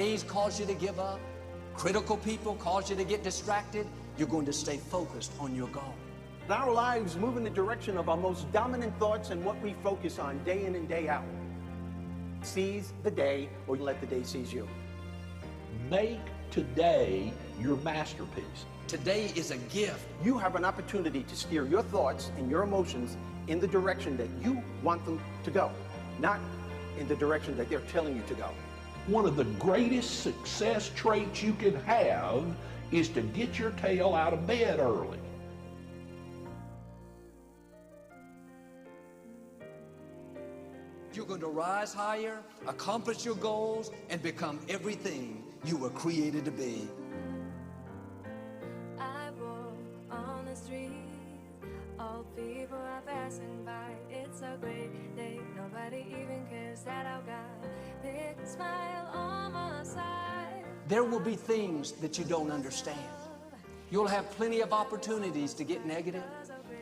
Days cause you to give up, critical people cause you to get distracted, you're going to stay focused on your goal. Our lives move in the direction of our most dominant thoughts and what we focus on day in and day out. Seize the day, or let the day seize you. Make today your masterpiece. Today is a gift. You have an opportunity to steer your thoughts and your emotions in the direction that you want them to go, not in the direction that they're telling you to go. One of the greatest success traits you can have is to get your tail out of bed early. You're going to rise higher, accomplish your goals, and become everything you were created to be. I walk on the street, all people are passing by. It's a great day, nobody even cares that I've got a big smile on my side. There will be things that you don't understand. You'll have plenty of opportunities to get negative.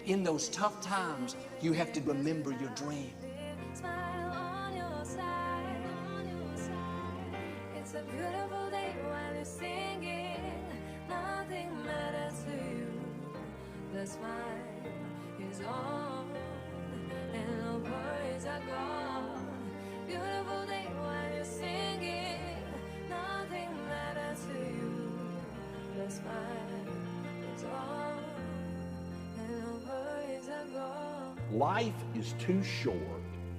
In those tough times, you have to remember your dream. Smile on your side, It's a beautiful day while you're singing. Nothing matters to you. The smile is on and no worries are gone. Beautiful day while you're singing. Nothing matters to you. The smile is on and no worries are gone. Life is too short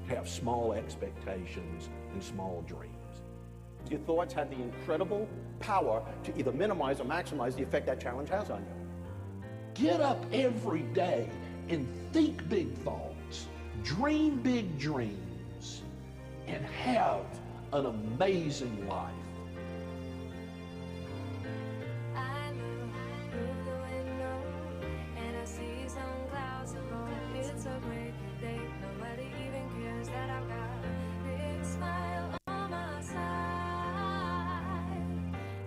to have small expectations and small dreams. Your thoughts have the incredible power to either minimize or maximize the effect that challenge has on you. Get up every day and think big thoughts, dream big dreams, and have an amazing life. I look through the window and I see some clouds above. It's a great day, nobody even cares that I've got a big smile on my side.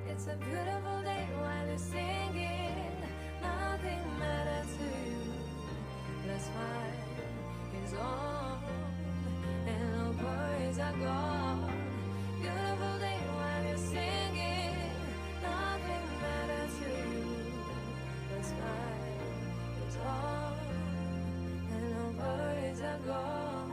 It's a beautiful day while you're singing. Nothing matters to you. The smile is on and no worries are gone. Beautiful day while you're singing. Nothing matters to you. The smile is on and no worries are gone.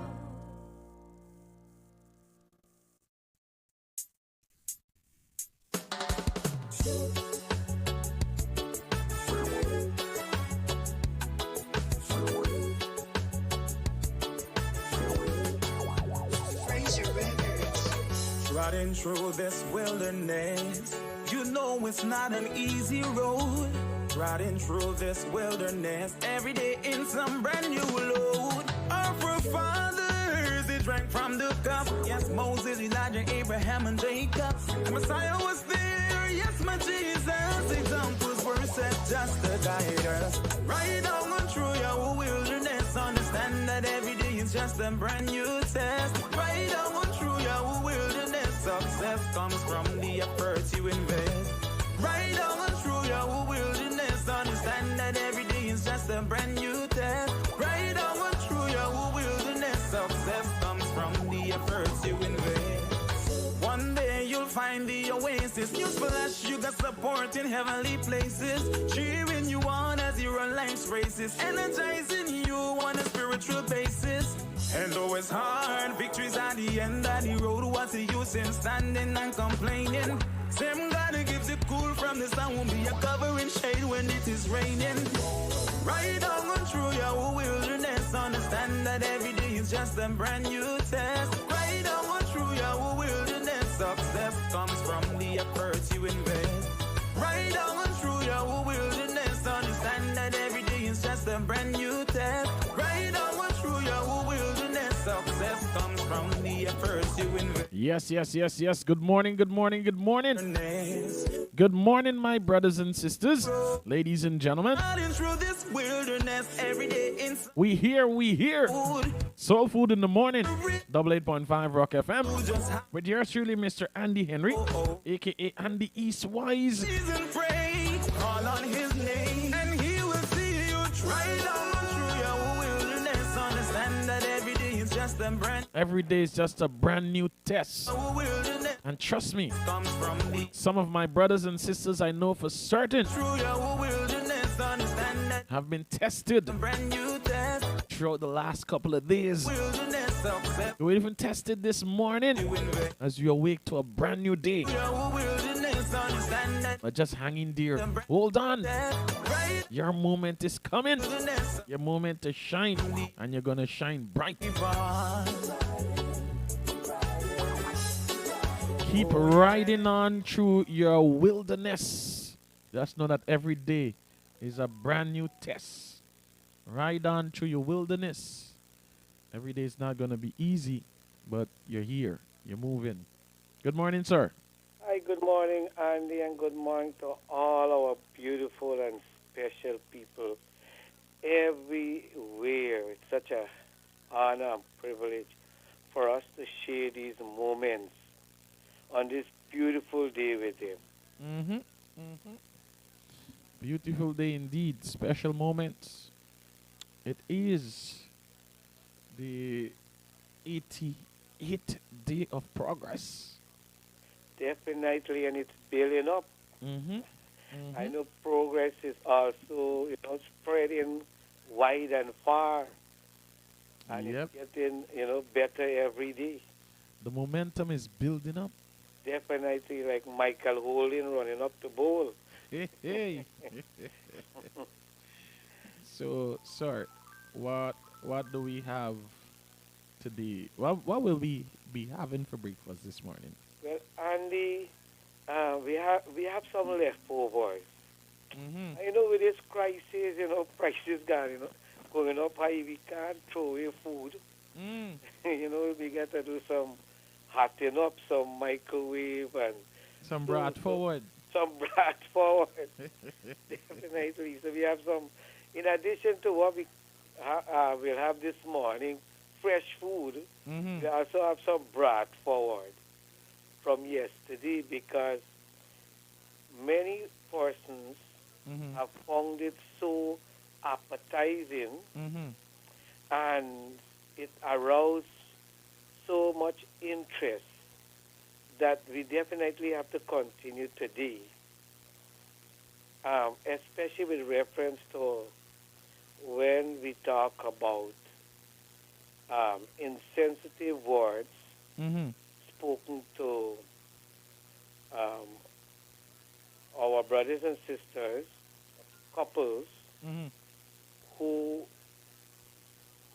Riding through this wilderness, you know it's not an easy road. Riding through this wilderness, every day in some brand new load. Our forefathers, they drank from the cup. Yes, Moses, Elijah, Abraham, and Jacob. The Messiah was there, yes, my Jesus. Examples were set just to guide us. Right on through your wilderness, understand that every day is just a brand new test. Right on through your wilderness, success comes from the efforts you invest. Right on through your wilderness, understand that every day is just a brand new test. Right on through your wilderness, success comes from the efforts you invest. One day you'll find the oasis, useful as sugar support in heavenly places, cheering you on as you run life's races, energizing you on a spiritual basis. And though it's hard, victory's at the end of the road. What's the use in standing and complaining? Same God who gives you cool from the sun won't be a covering shade when it is raining. Right on through your wilderness, understand that every day is just a brand new test. Right on through your wilderness, success comes from the efforts you invest. Right on through your wilderness, understand that every day is just a brand new test. Right on through your wilderness, success comes from the efforts you invest. Yes, yes, yes, yes. Good morning, good morning, good morning. Good morning, my brothers and sisters, ladies and gentlemen. We here. Soul Food in the Morning, 88.5 Rock FM. With yours truly, Mr. Andy Henry, a.k.a. Andy Eastwise. Call on his name and he will see you right on through your wilderness. Understand that every day is just a brand. Every day is just a brand new test. And trust me, comes from the some of my brothers and sisters I know for certain through your wilderness. Understand that have been tested brand new test. throughout the last couple of days. Wilderness success. You were even tested this morning as you awake to a brand new day. Your wilderness. Understand that But just hang in there. Hold on. right Your moment is coming. wilderness. Your moment to shine. And you're going to shine bright. Keep riding on through your wilderness. Just know that every day is a brand new test. Ride on through your wilderness. Every day is not going to be easy, but you're here. You're moving. Good morning, sir. Hi, good morning, Andy, and good morning to all our beautiful and special people everywhere. It's such a honor and privilege for us to share these moments on this beautiful day with him. Beautiful day indeed. Special moments. It is the 88th day of progress. Definitely, and it's building up. I know progress is also, spreading wide and far, and Yep. it's getting, better every day. The momentum is building up. Definitely, like Michael Holding running up the bowl. Hey. So, sir, what do we have today? What will we be having for breakfast this morning? Well, Andy, we have some leftovers. With this crisis, prices going up high, we can't throw away food. We got to do some hotting up, some microwave, and Some brought forward. some brat forward. Definitely. So we have some, in addition to what we'll have this morning, fresh food, we also have some brat forward from yesterday because many persons have found it so appetizing and it aroused so much interest that we definitely have to continue today, especially with reference to when we talk about insensitive words spoken to our brothers and sisters, couples who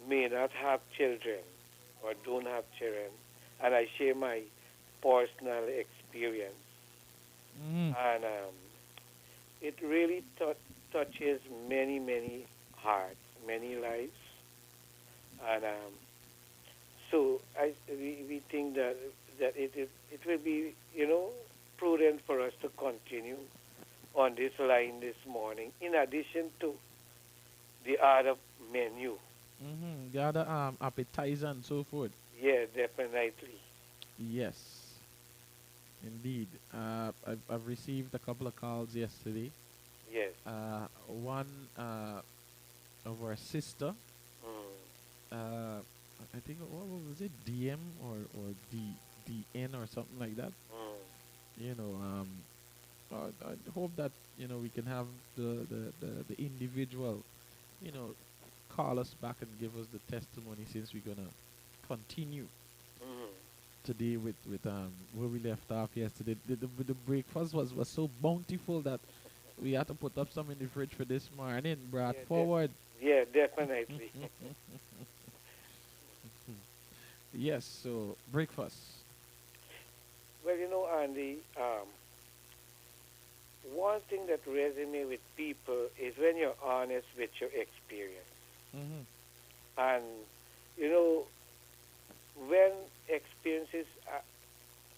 may not have children or don't have children, and I share my personal experience. And it really touches many, many hearts, many lives. And so we think that it will be, prudent for us to continue on this line this morning, in addition to the other menu. The other appetizer and so forth. Yeah, definitely. Yes, indeed. I've received a couple of calls yesterday. Yes. One of our sister. I think what was it, DM or DN or something like that. I hope that we can have the individual, call us back and give us the testimony, since we're gonna continue today with where we left off yesterday. The breakfast was so bountiful that we had to put up some in the fridge for this morning. Brought forward. Yeah, definitely. Yes. So breakfast. Well, Andy, one thing that resonates with people is when you're honest with your experience. And, when experiences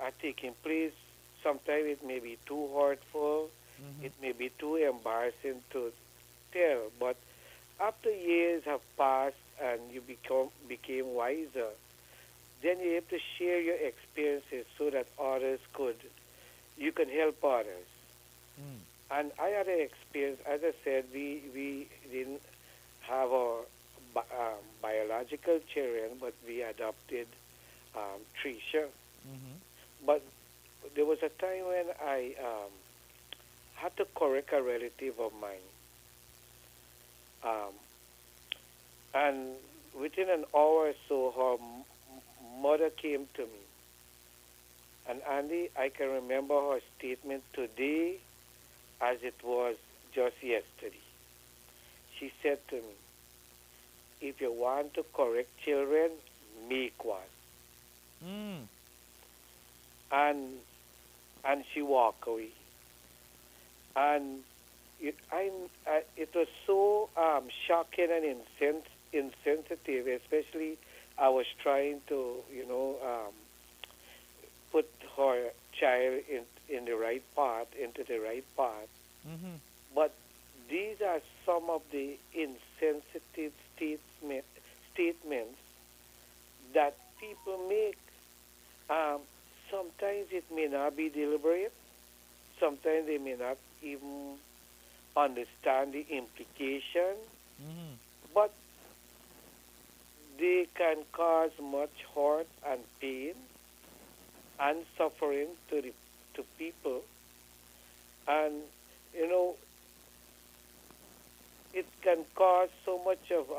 are taking place, sometimes it may be too hurtful, it may be too embarrassing to tell, but after years have passed and you became wiser, then you have to share your experiences so that you can help others. And I had an experience, as I said, we didn't have our biological children, but we adopted Tricia. But there was a time when I had to correct a relative of mine. Um, and within an hour or so, her mother came to me. And Andy, I can remember her statement today as it was just yesterday. She said to me, if you want to correct children, make one. Mm. And she walked away. And it was so shocking and insensitive, especially I was trying to, put her child in the right path, into the right path. Mm-hmm. But these are some of the insensitive statements that people make. Sometimes it may not be deliberate. Sometimes they may not even understand the implication. Mm-hmm. But they can cause much hurt and pain and suffering to people. And, it can cause so much of,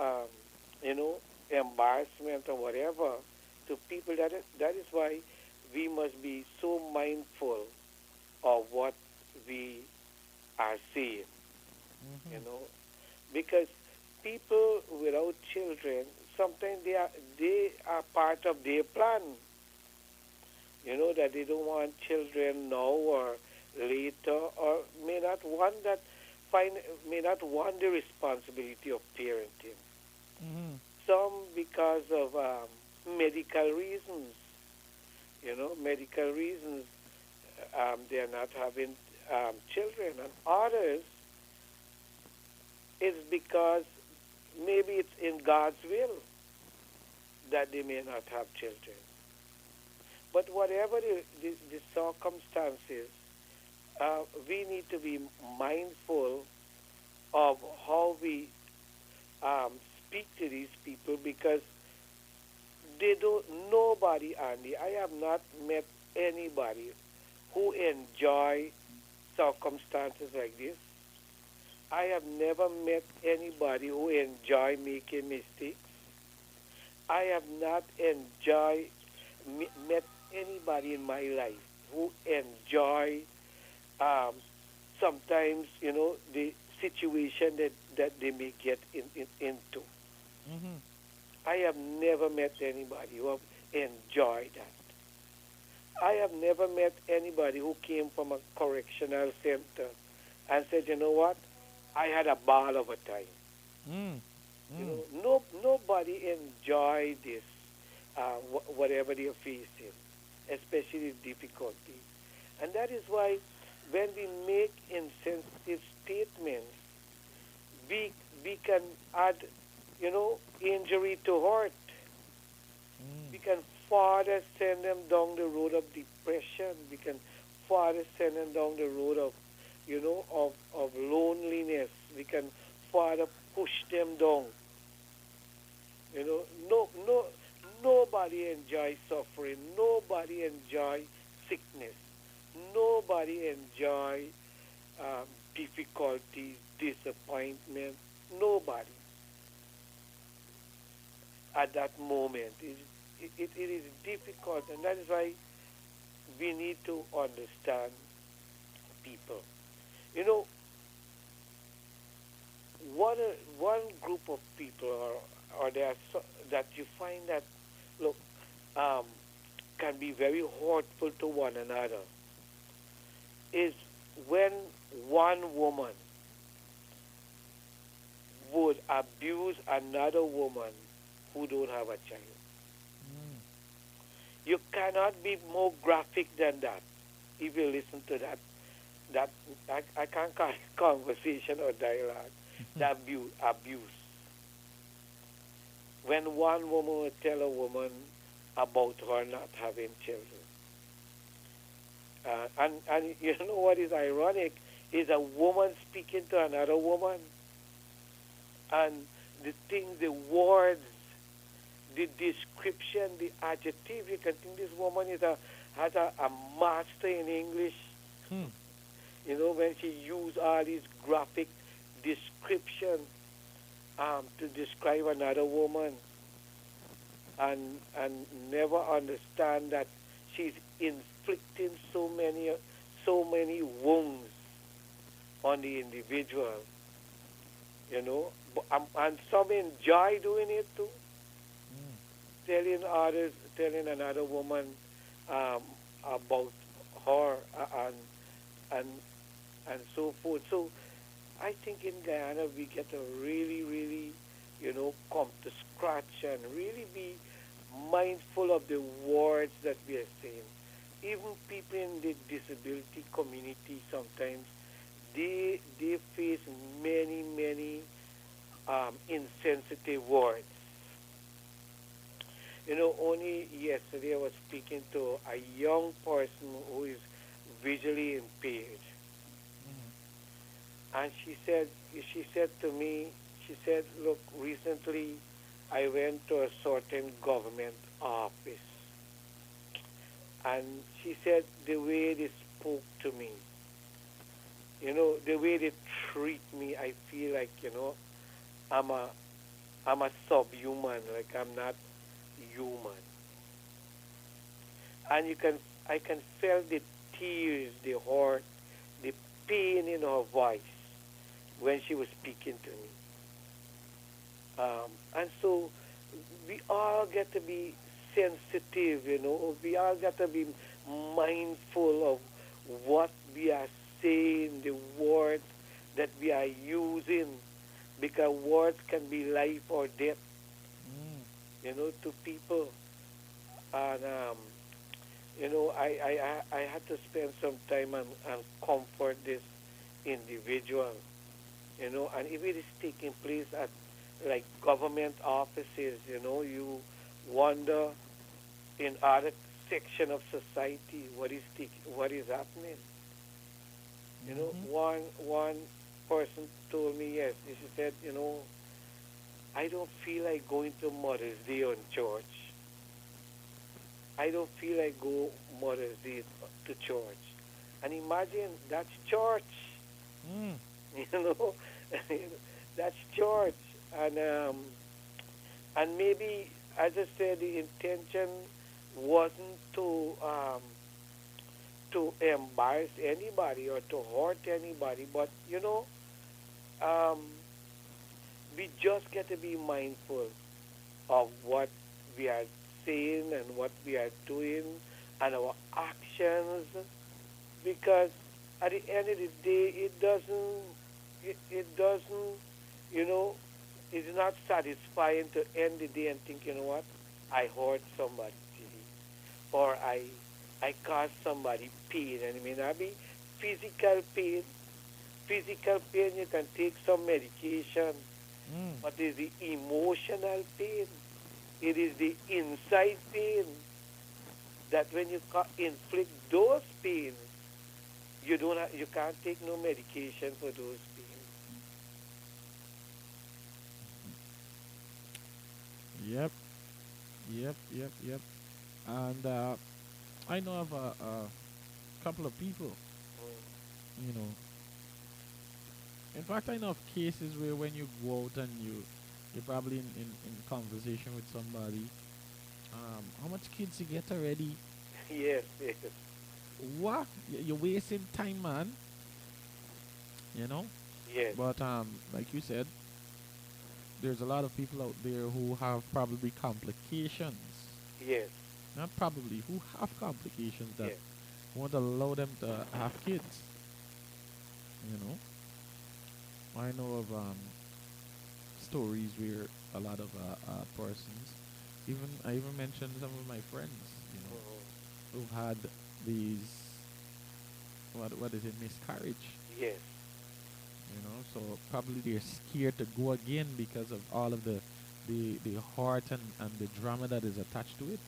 embarrassment or whatever to people. That is why we must be so mindful of what we are saying, because people without children, sometimes they are part of their plan. That they don't want children now or later, or may not want the responsibility of parenting. Mm-hmm. Some because of medical reasons. Medical reasons, they are not having children, and others is because maybe it's in God's will that they may not have children. But whatever the circumstances, we need to be mindful of how we speak to these people, because nobody, Andy, I have not met anybody who enjoy circumstances like this. I have never met anybody who enjoy making mistakes. I have not met anybody in my life who enjoy sometimes, the situation that they may get into. Mm-hmm. I have never met anybody who have enjoyed that. I have never met anybody who came from a correctional center and said, you know what, I had a ball of a time. Mm. Nobody enjoy this, whatever they are facing, especially difficulty. And that is why when we make insensitive statements, we can add, injury to heart. We can further send them down the road of depression. We can further send them down the road of, of loneliness. We can further push them down. Nobody enjoys suffering. Nobody enjoys sickness. Nobody enjoys difficulties, disappointment. Nobody. At that moment, it is difficult, and that is why we need to understand people. One group of people, or there are that you find that can be very hurtful to one another, is when one woman would abuse another woman who don't have a child. You cannot be more graphic than that. If you listen to that I can't call it conversation or dialogue. The abuse. When one woman would tell a woman about her not having children. And you know what is ironic is a woman speaking to another woman, and the words, the description, the adjective, you can think this woman is a has a master in English. Hmm. You know, when she used all these graphic description to describe another woman, and never understand that she's inflicting so many wounds on the individual. You know, and some enjoy doing it too, telling another woman about her and and so forth. So I think in Guyana we get to really, really, come to scratch and really be mindful of the words that we are saying. Even people in the disability community sometimes they face many insensitive words. Only yesterday I was speaking to a young person who is visually impaired, and she said to me, she said, look, recently I went to a certain government office, and she said the way they spoke to me, the way they treat me, I feel like, I'm a subhuman, like I'm not human. And I can feel the tears, the hurt, the pain in her voice when she was speaking to me. And so we all get to be sensitive, we all got to be mindful of what we are saying, the words that we are using, because words can be life or death, to people. And, I had to spend some time and comfort this individual, and if it is taking place at like government offices, you wonder in other section of society what is happening. One person told me, yes, she said, I don't feel like going to Mother's Day on church. I don't feel like go Mother's Day to church. And imagine, that's church. That's church. And maybe, as I said, the intention wasn't to embarrass anybody or to hurt anybody, but we just get to be mindful of what we are saying and what we are doing and our actions, because at the end of the day, it doesn't, it's not satisfying to end the day and think, what, I hurt somebody today, or I caused somebody pain, and it may not be physical pain. Physical pain, you can take some medication, but it's the emotional pain. It is the inside pain that when you inflict those pains, you can't take no medication for those pains. Yep. And I know of a couple of people, in fact, I know of cases where when you go out and you're probably in conversation with somebody, how much kids you get already? Yes. What? You're wasting time, man. Yes. But like you said, there's a lot of people out there who have probably complications. Yes. Not probably, who have complications that Yes. won't allow them to have kids. I know of stories where a lot of persons, I even mentioned some of my friends, who've had these, what is it, miscarriage. Yes. So probably they're scared to go again because of all of the heart and the drama that is attached to it.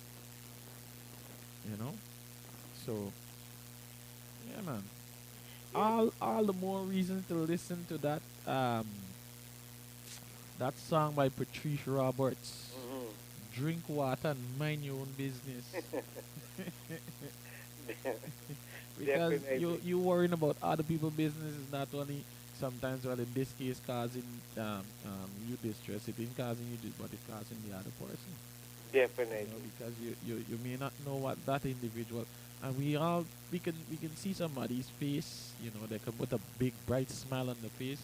So yeah, man. All the more reason to listen to that that song by Patricia Roberts. Drink water and mind your own business. Because Definitely. you worrying about other people's business is not only sometimes, well, in this case, causing you distress. It ain't causing you, but it's causing the other person. Definitely. Because you may not know what that individual, and we can see somebody's face. They can put a big bright smile on the face,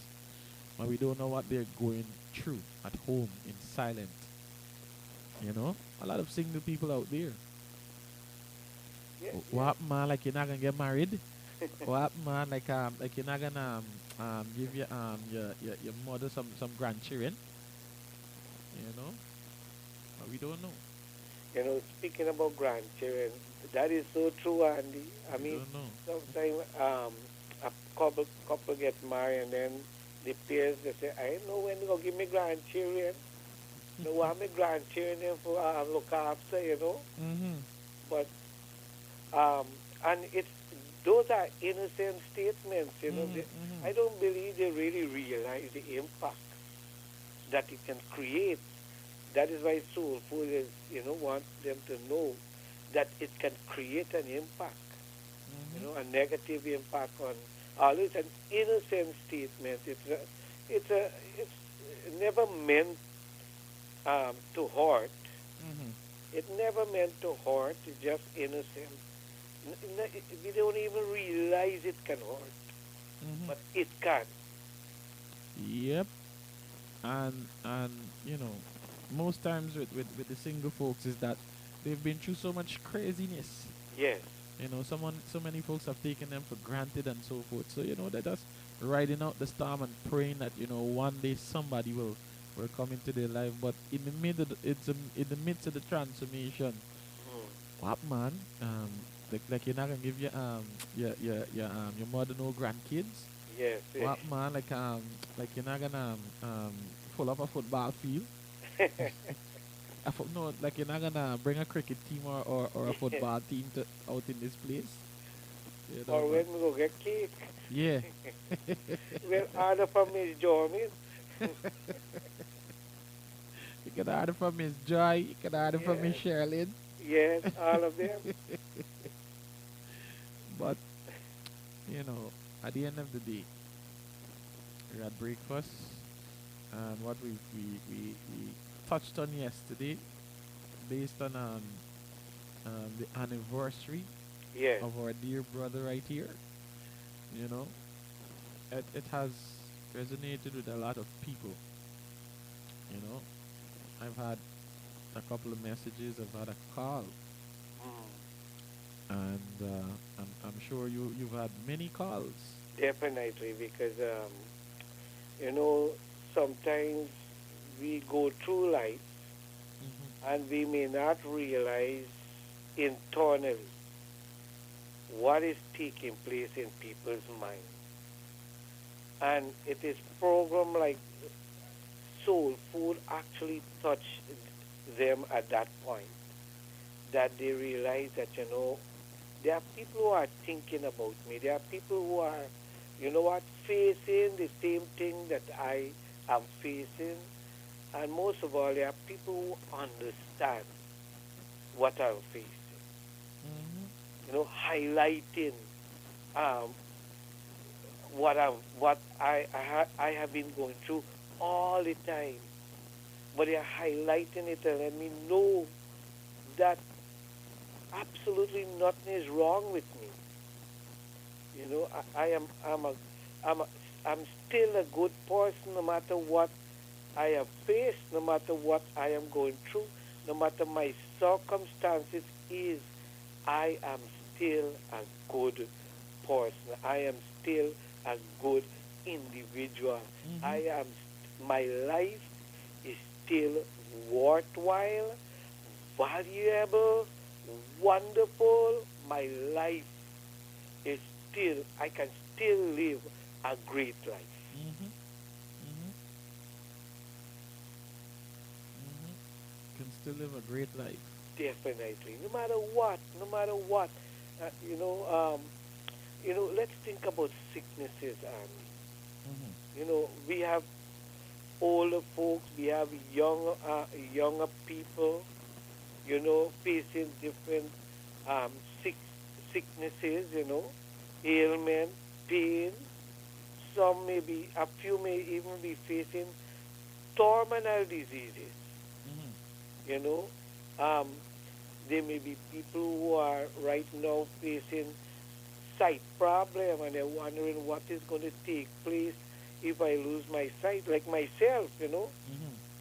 but we don't know what they're going through at home in silence. A lot of single people out there. Yes, What man, like you're not gonna get married? What man, like you're not gonna give your mother some grandchildren? But we don't know. Speaking about grandchildren, that is so true, Andy. I We mean, don't know. sometimes a couple get married and then the parents they say, I don't know when they're gonna give me grandchildren. No, want me grandchildren for look after. Mm-hmm. But and it's those are innocent statements. I don't believe they really realize the impact that it can create. That is why soul food is, want them to know that it can create an impact, a negative impact on. Although it's an innocent statement, it's never meant to hurt. Mm-hmm. It never meant to hurt. It's just innocent. We don't even realize it can hurt, Mm-hmm. but it can. Yep. And most times with the single folks is that they've been through so much craziness. Yes. So many folks have taken them for granted and so forth. So they're just riding out the storm and praying that one day somebody will come into their life. But in the middle, in the midst of the transformation, what man? Like you're not gonna give your mother no grandkids. Yes. What man? Like you're not gonna pull up a football field. No, like you're not gonna bring a cricket team or a football team out in this place. Or when we go get cake. Yeah. Well, other families join in. You can order from Miss Joy. You can order from Miss Sherilyn. Yes, all of them. But at the end of the day, we had breakfast, and what we touched on yesterday, based on the anniversary Yes. of our dear brother right here. It has resonated with a lot of people. I've had a couple of messages. I've had a call, and I'm sure you've had many calls. Definitely, because sometimes we go through life and we may not realize internally what is taking place in people's mind. And it is program like soul food actually touch them at that point, that they realize that there are people who are thinking about me. There are people who are facing the same thing that I am facing. And most of all, there are people who understand what I'm facing. Highlighting what I have been going through all the time. But they are highlighting it and let me know that absolutely nothing is wrong with me. I'm still a good person no matter what I have faced, no matter what I am going through, no matter my circumstances is, I am still a good person. I am still a good individual. My life is still worthwhile, valuable, wonderful. My life is still, I can still live a great life. Can still live a great life. Definitely, no matter what. Let's think about sicknesses, we have older folks, we have younger people, facing different sicknesses, ailment, pain. Some may be, a few may even be facing terminal diseases. You know, um, there may be people who are right now facing sight problem and they're wondering what is going to take place if I lose my sight, like myself.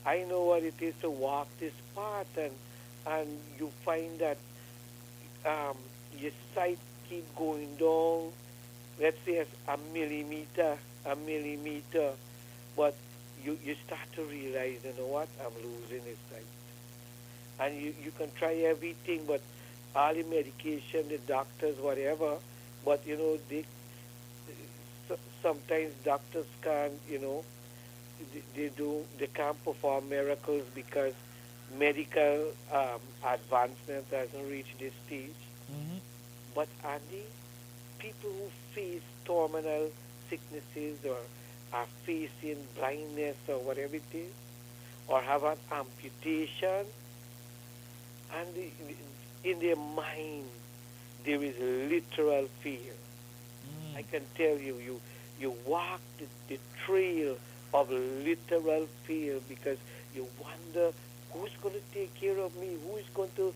I know what it is to walk this path, and you find that your sight keep going down, let's say it's a millimeter, but you start to realize, you know what, I'm losing this sight. And you can try everything, but all the medication, the doctors, whatever, but, sometimes doctors can't, they can't perform miracles because medical advancement hasn't reached this stage. But Andy, people who face terminal sicknesses or are facing blindness or whatever it is, or have an amputation, and in their mind there is literal fear. I can tell you, you walk the trail of literal fear because you wonder who's going to take care of me, who is going to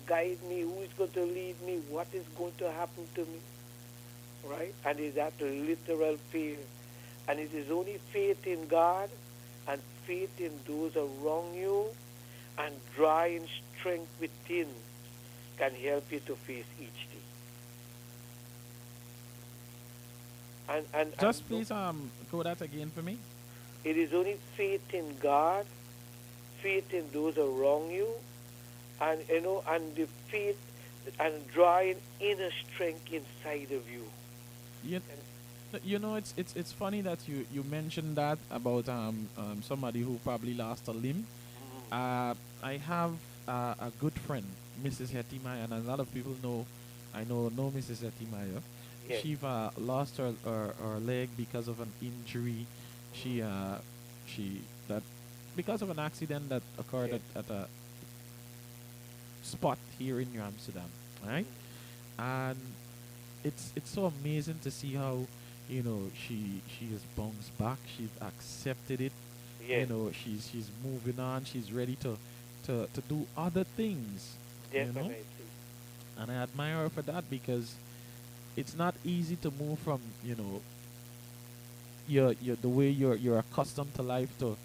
guide me, who is going to lead me, what is going to happen to me, right? And it's that literal fear. And it is only faith in God and faith in those around you and drawing strength within can help you to face each day. Just please go that again for me. It is only faith in God, faith in those around you, and and the faith and drawing inner strength inside of you. It's funny that you mentioned that about somebody who probably lost a limb. I have a good friend, Mrs. Hetimaya, and a lot of people know Mrs. Hetimaya. Yes. She lost her leg because of an injury. Because of an accident that occurred at a spot here in New Amsterdam, right? And it's so amazing to see how she has bounced back. She's accepted it. Yes. She's moving on. She's ready to do other things. Definitely. And I admire her for that because it's not easy to move from the way you're accustomed to life to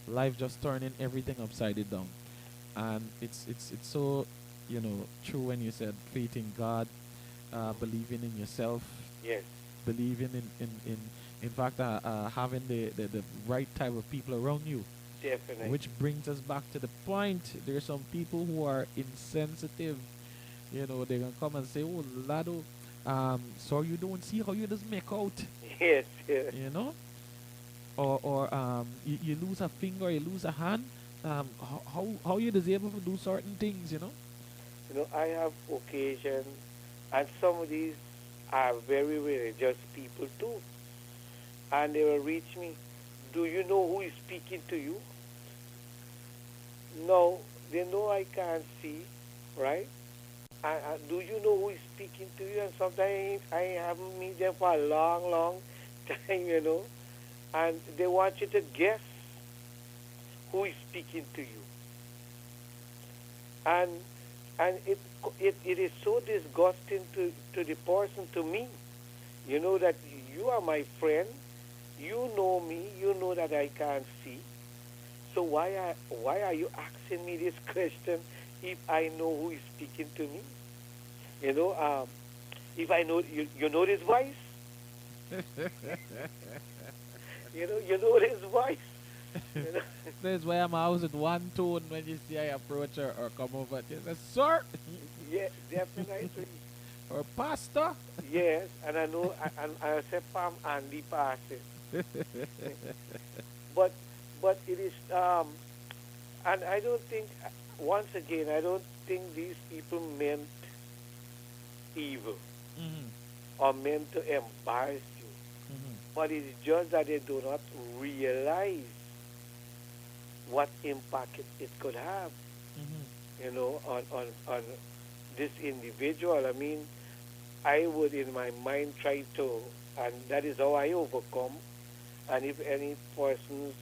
life just turning everything upside down. And it's so true when you said faith in God, believing in yourself, Yes. believing in fact having the right type of people around you. Definitely. Which brings us back to the point. There's some people who are insensitive. They can come and say, "Oh, Lado, so you don't see how you just make out." Yes. Or you lose a finger, you lose a hand. How you just able to do certain things? I have occasion, and some of these are very religious people too, and they will reach me. Do you know who is speaking to you? No, they know I can't see, right? Do you know who is speaking to you? And sometimes I haven't met them for a long, long time, and they want you to guess who is speaking to you. And it is so disgusting to the person, to me, that you are my friend, you know me, you know that I can't see. So why are you asking me this question if I know who is speaking to me? If I know, you know this voice? you know this voice? That's why I'm always with one tone when you see I approach her or come over. You say, "Sir." Yeah, definitely. Or "Pastor." Yes, and I know, and I say, "Pam Andy passes." but it is, and I don't think, once again, I don't think these people meant evil or meant to embarrass you. But it is just that they do not realize what impact it could have, on this individual. I mean, I would in my mind try to, and that is how I overcome. And if any persons,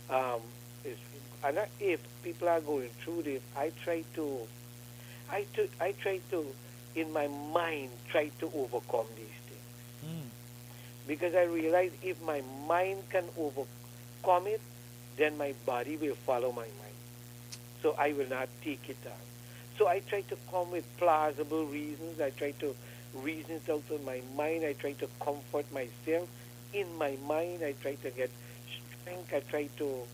um, is, and if people are going through this, I try to, in my mind, try to overcome these things. Mm. Because I realize if my mind can overcome it, then my body will follow my mind. So I will not take it on. So I try to come with plausible reasons. I try to reason it out in my mind. I try to comfort myself in my mind. I try to get strength. I try to,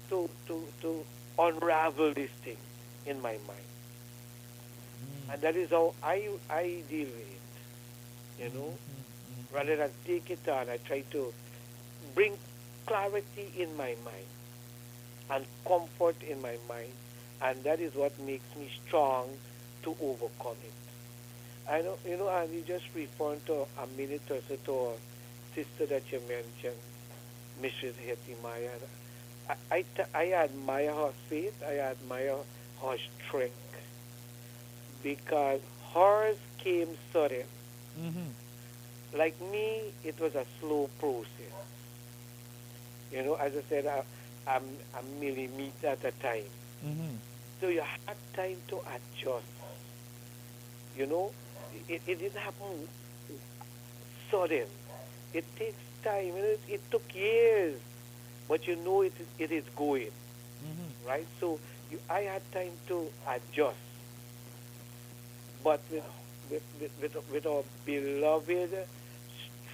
to unravel this thing in my mind. And that is how I deal with it, Rather than take it on, I try to bring clarity in my mind and comfort in my mind. And that is what makes me strong to overcome it. I know, and you just referring to a minute or so to our sister that you mentioned, Mrs. Hetty Maya. I admire her faith. I admire her strength. Because hers came sudden. Like me, it was a slow process. As I said, I'm a millimeter at a time. So you had time to adjust. It didn't happen sudden. It takes time. It took years, but it is going, right? So I had time to adjust. But with our beloved,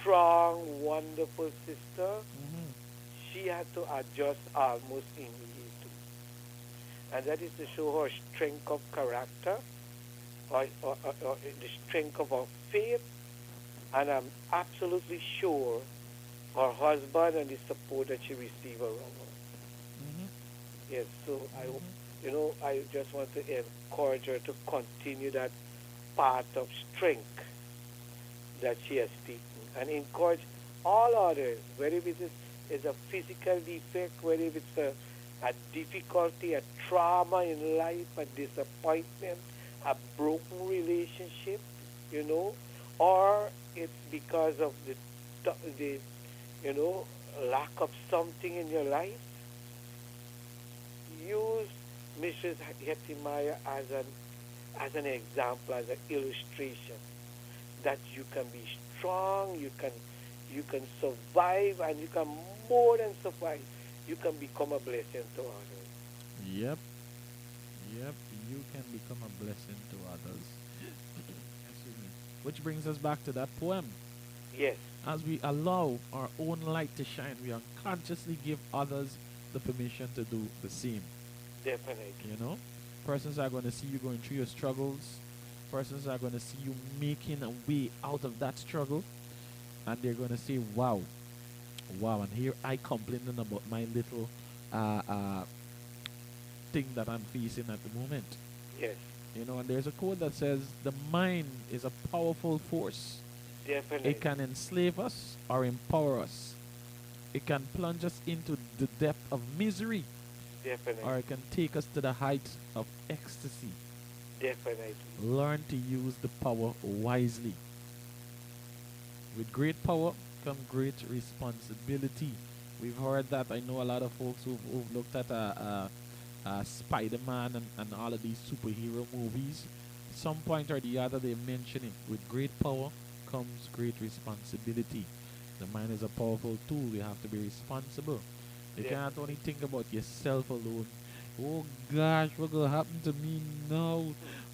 strong, wonderful sister, she had to adjust almost immediately. And that is to show her strength of character, or the strength of her faith. And I'm absolutely sure her husband and the support that she received around her. Yes, so I just want to encourage her to continue that path of strength that she has taken, and encourage all others, whether it is a physical defect, whether it's a difficulty, a trauma in life, a disappointment, a broken relationship, or it's because of the lack of something in your life. Use Mrs. Hetimaya as an example, as an illustration that you can be strong, you can survive, and you can more than survive. You can become a blessing to others. Yep, you can become a blessing to others. Excuse me. Which brings us back to that poem. Yes. As we allow our own light to shine, we unconsciously give others the permission to do the same. Definitely. Persons are going to see you going through your struggles. Persons are going to see you making a way out of that struggle. And they're going to say, wow, and here I complaining about my little thing that I'm facing at the moment. Yes. And there's a quote that says, the mind is a powerful force. Definitely. It can enslave us or empower us. It can plunge us into the depth of misery. Definitely. Or it can take us to the height of ecstasy. Definitely. Learn to use the power wisely. With great power come great responsibility. We've heard that. I know a lot of folks who've looked at Spider-Man and all of these superhero movies. At some point or the other, they mention it. With great power comes great responsibility. The mind is a powerful tool. You have to be responsible. You can't only think about yourself alone. Oh gosh, what gonna happen to me now?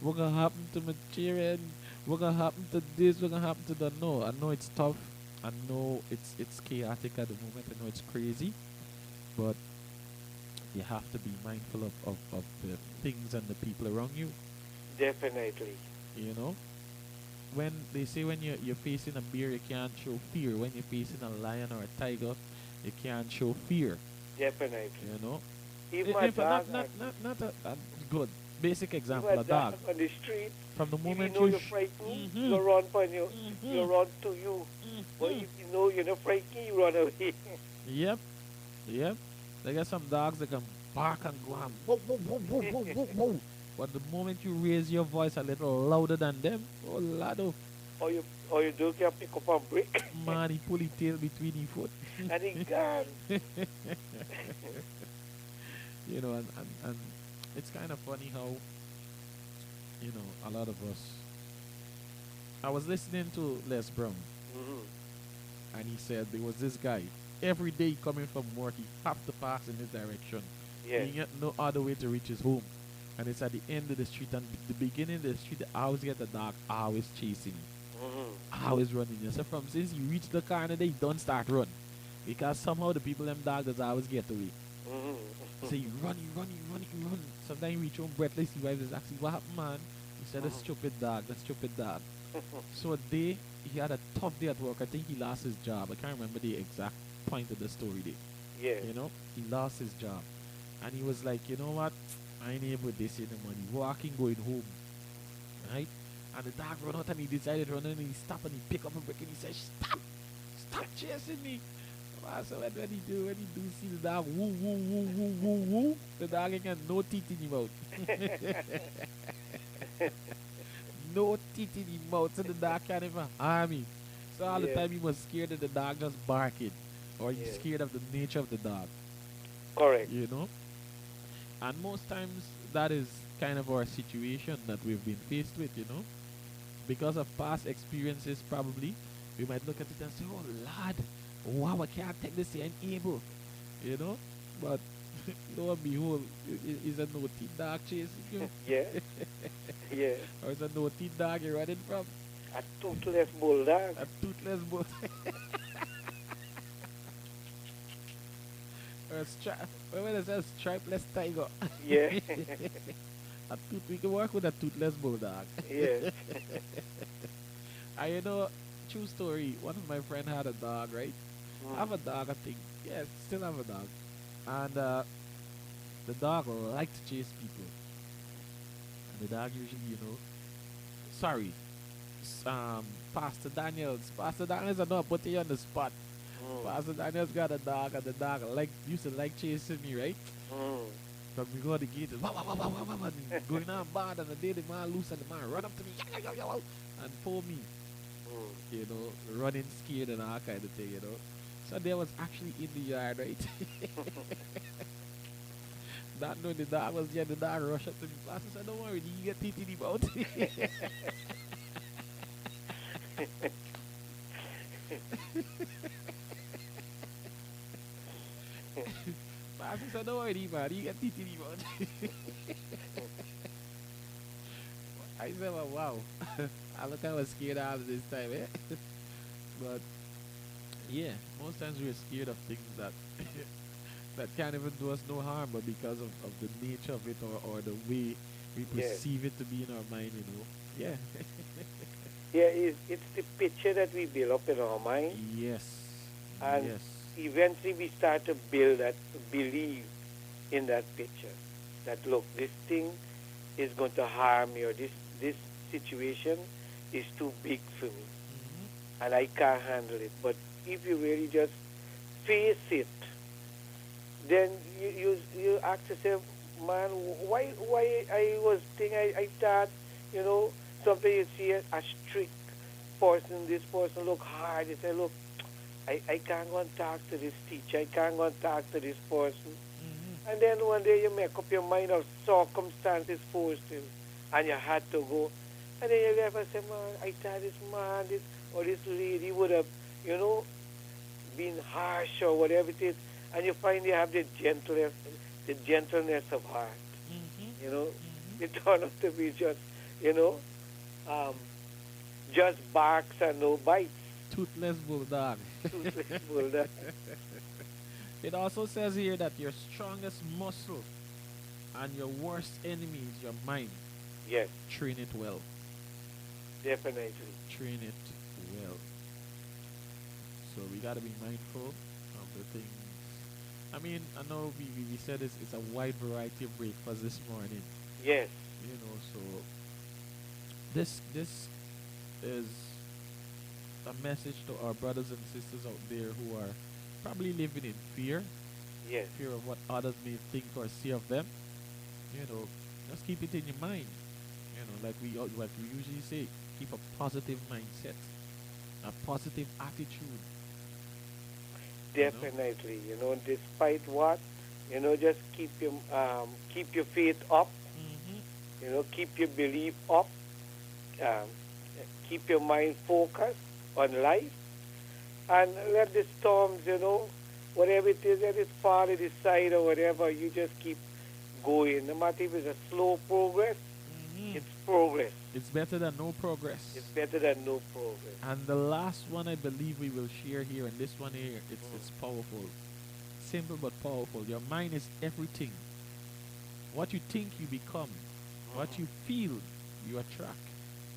What gonna happen to my children? What gonna happen to this? What gonna happen to that? No, I know it's tough. I know it's chaotic at the moment. I know it's crazy. But you have to be mindful of the things and the people around you. Definitely. When they say when you're facing a bear, you can't show fear. When you're facing a lion or a tiger, you can't show fear. Definitely. Even If a dog, not a good basic example, even a dog. on the street, From the if moment you know you you're frightened, you run from you, you run to you. But if you know you're not frightened, you run away. Yep. They got some dogs that can bark and go and whoa, whoa, whoa, whoa, whoa, whoa, whoa. But the moment you raise your voice a little louder than them, oh lad, oh, Or you do can pick up a brick man, he pull his tail between his foot. and he gone. You know, and it's kind of funny how, you know, a lot of us. I was listening to Les Brown, and he said there was this guy. Every day coming from work, he have to pass in this direction. Yes. He got no other way to reach his home. And it's at the end of the street, and the beginning of the street, I always get the dog always chasing me. Always running. So from since you reach the corner, they don't start run. Because somehow the people them dog does always get away. So you run. Sometimes you reach home breathless, he wives actually, what happened, man? He said, the stupid dog. So a day, he had a tough day at work. I think he lost his job. I can't remember the exact point of the story there. Yeah. You know, he lost his job. And he was like, you know what? I ain't able to this in the money. Walking, going home. Right? And the dog run out and he decided to run and he stopped and he picked up a brick and he said, stop chasing me. So when he do see the dog woo, the dog ain't got no teeth in his mouth. No teeth in his mouth, so the dog can't even harm him. So all the time he was scared of the dog just barking. Or he's scared of the nature of the dog. Correct. You know? And most times that is kind of our situation that we've been faced with, you know? Because of past experiences probably, we might look at it and say, oh lad, wow, I can't take this, I'm able. You know? But lo and behold, is a no-teeth dog chasing you? Yeah. Yeah. Or is a no-teeth dog you're running from? A toothless bulldog. A toothless bull. Or when it says stripeless tiger. Yeah. We can work with a toothless bulldog. Yeah. And you know, true story, one of my friends had a dog, right? I have a dog, I think. Yeah, still have a dog. And the dog liked to chase people. And the dog usually, you know, Pastor Daniels. Pastor Daniels, I'm not putting you on the spot. Pastor Daniels got a dog, and the dog used to like chasing me, right? But we go to the gate, and going on bad, and the day the man loose, and the man run up to me, and pull me. You know, running scared and all kind of thing, you know. So they was actually in the yard, right? Not knowing the dog was there, the dog rushed up to me. Pastor said, don't worry, you get teeth in the mouth. Pastor said, don't worry, man, you get teeth in the mouth. I said, well, wow. I look, I was scared out of this time, eh? But yeah, most times we're scared of things that that can't even do us no harm, but because of the nature of it or the way we perceive it to be in our mind, you know. Yeah. Yeah, it's the picture that we build up in our mind. Yes. And yes. eventually we start to build that, to believe in that picture. That, look, this thing is going to harm me, or this situation is too big for me. And I can't handle it. But if you really just face it, then you ask yourself, man, why I thought, you know, something you see a strict person, this person look hard, you say, look, I can't go and talk to this teacher, I can't go and talk to this person. And then one day you make up your mind of circumstances forced you, and you had to go. And then you left and say, man, I thought this man, this lady would have, you know, been harsh or whatever it is. And you find you have the gentleness of heart. You know, it turned out to be just, you know, just barks and no bites. Toothless bulldog. Toothless bulldog. It also says here that your strongest muscle and your worst enemy is your mind. Yes. Train it well. Definitely. Train it well. So we got to be mindful of the things. I mean, I know we said it's a wide variety of breakfast this morning. Yes. You know, so this is a message to our brothers and sisters out there who are probably living in fear. Yes. Fear of what others may think or see of them. You know, Just keep it in your mind. Like what we usually say, keep a positive mindset, a positive attitude. Definitely. Despite what, just keep your faith up. Keep your belief up. Um, Keep your mind focused on life, and let the storms, whatever it is, let it fall at the side or whatever. You just keep going. No matter if it's a slow progress, it's progress. It's better than no progress. It's better than no progress. And the last one I believe we will share here, and this one here, it's powerful. Simple but powerful. Your mind is everything. What you think, you become. What you feel, you attract.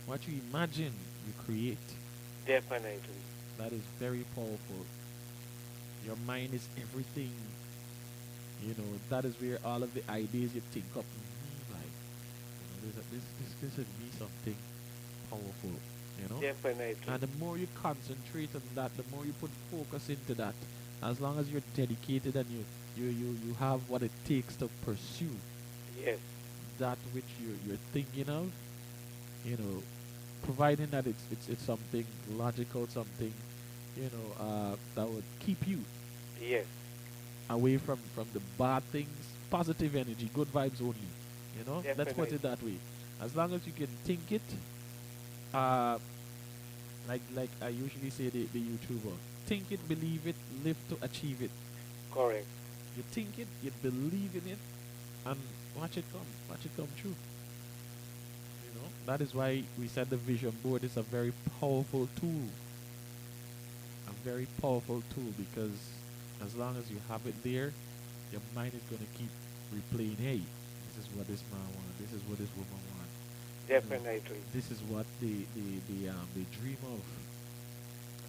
What you imagine, you create. Definitely. That is very powerful. Your mind is everything. That is where all of the ideas you think up, this would be something powerful. Definitely. And the more you concentrate on that, the more you put focus into that, as long as you're dedicated and you have what it takes to pursue Yes. that which you're thinking of, providing that it's something logical, something, that would keep you Yes. away from the bad things, positive energy, good vibes only. Let's put it that way. As long as you can think it, like I usually say, the YouTuber, think it, believe it, live to achieve it. Correct. You think it, you believe in it, and watch it come true. That is why we said the vision board is a very powerful tool. A very powerful tool, because as long as you have it there, your mind is going to keep replaying, hey, this is what this man wants, this is what this woman wants. Definitely. This is what they dream of.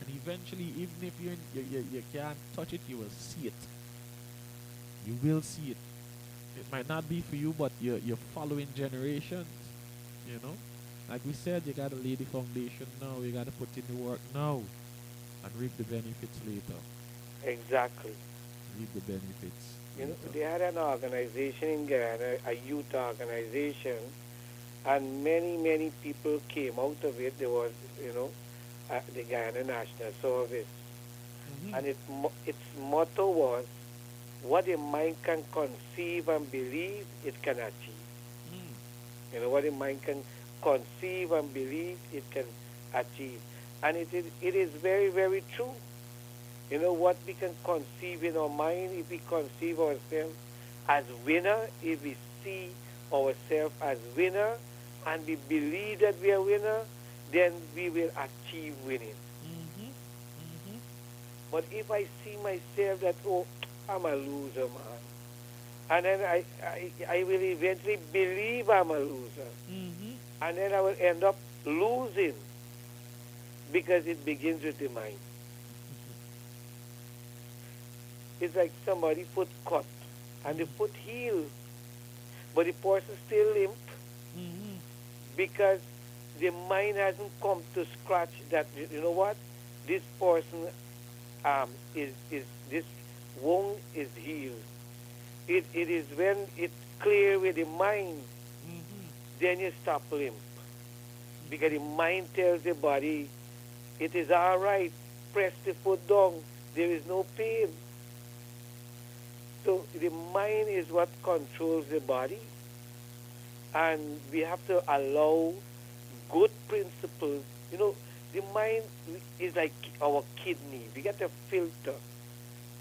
And eventually, even if you can't touch it, you will see it. You will see it. It might not be for you, but you're following generations. Like we said, you gotta lay the foundation now. You gotta put in the work now, and reap the benefits later. Exactly. Reap the benefits. They had an organization in Ghana, a youth organization, and many people came out of it. There was, the Ghana National Service, and its motto was, "What a mind can conceive and believe, it can achieve." What a mind can conceive and believe, it can achieve. And it is very, very true. What we can conceive in our mind, if we conceive ourselves as winner, if we see ourselves as winner, and we believe that we are winner, then we will achieve winning. But if I see myself that, oh, I'm a loser, man, and then I will eventually believe I'm a loser. And then I will end up losing, because it begins with the mind. It's like somebody foot cut and the foot healed, but the person still limp, because the mind hasn't come to scratch that, what? This person is this wound is healed. It is when it's clear with the mind, then you stop limp. Because the mind tells the body, it is all right, press the foot down, there is no pain. So the mind is what controls the body, and we have to allow good principles. The mind is like our kidney. We got to filter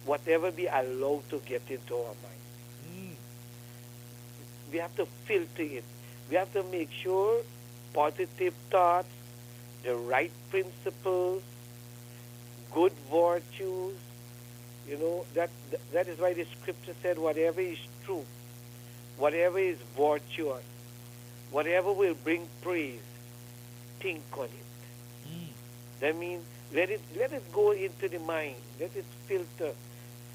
whatever we allow to get into our mind. We have to filter it. We have to make sure positive thoughts, the right principles, good virtues. That is why the scripture said, whatever is true, whatever is virtuous, whatever will bring praise, think on it. That means let it go into the mind. Let it filter.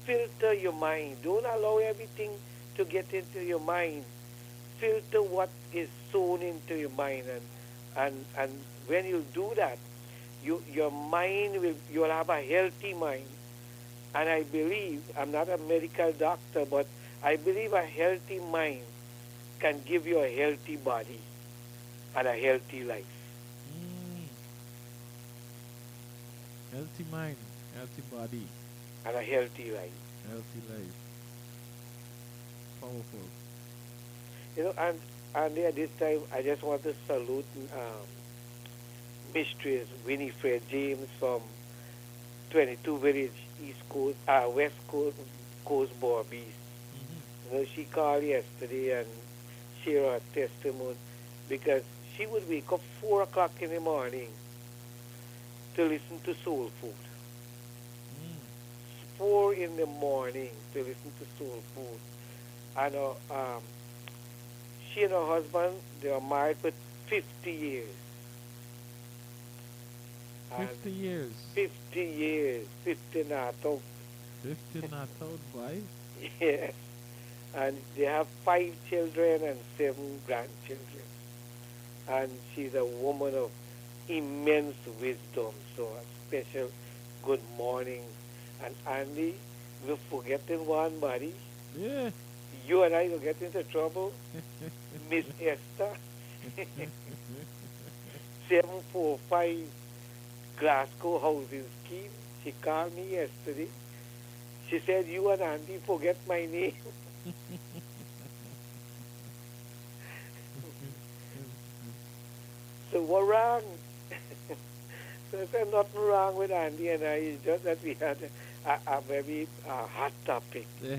Filter your mind. Don't allow everything to get into your mind. Filter what is sown into your mind, and when you do that, your mind you'll have a healthy mind. And I believe, I'm not a medical doctor, but I believe a healthy mind can give you a healthy body and a healthy life. Mm. Healthy mind, healthy body, And a healthy life. healthy life. Powerful. And at this time, I just want to salute Mistress Winifred James from 22 Village, West Coast Barbies. She called yesterday and shared her testimony because she would wake up 4 o'clock in the morning to listen to soul food. 4 in the morning to listen to soul food. And she and her husband, they were married for 50 years. 50 years. 50 years. 50 not out. 50 not out, boy. Yes. And they have 5 children and 7 grandchildren. And she's a woman of immense wisdom. So a special good morning. And Andy, we're forgetting one, buddy. Yeah. You and I will get into trouble. Miss Esther. 745 Glasgow Housing Scheme. She called me yesterday. She said, you and Andy forget my name. So what wrong? So I said, nothing wrong with Andy and I. It's just that we had a very hot topic. Yeah.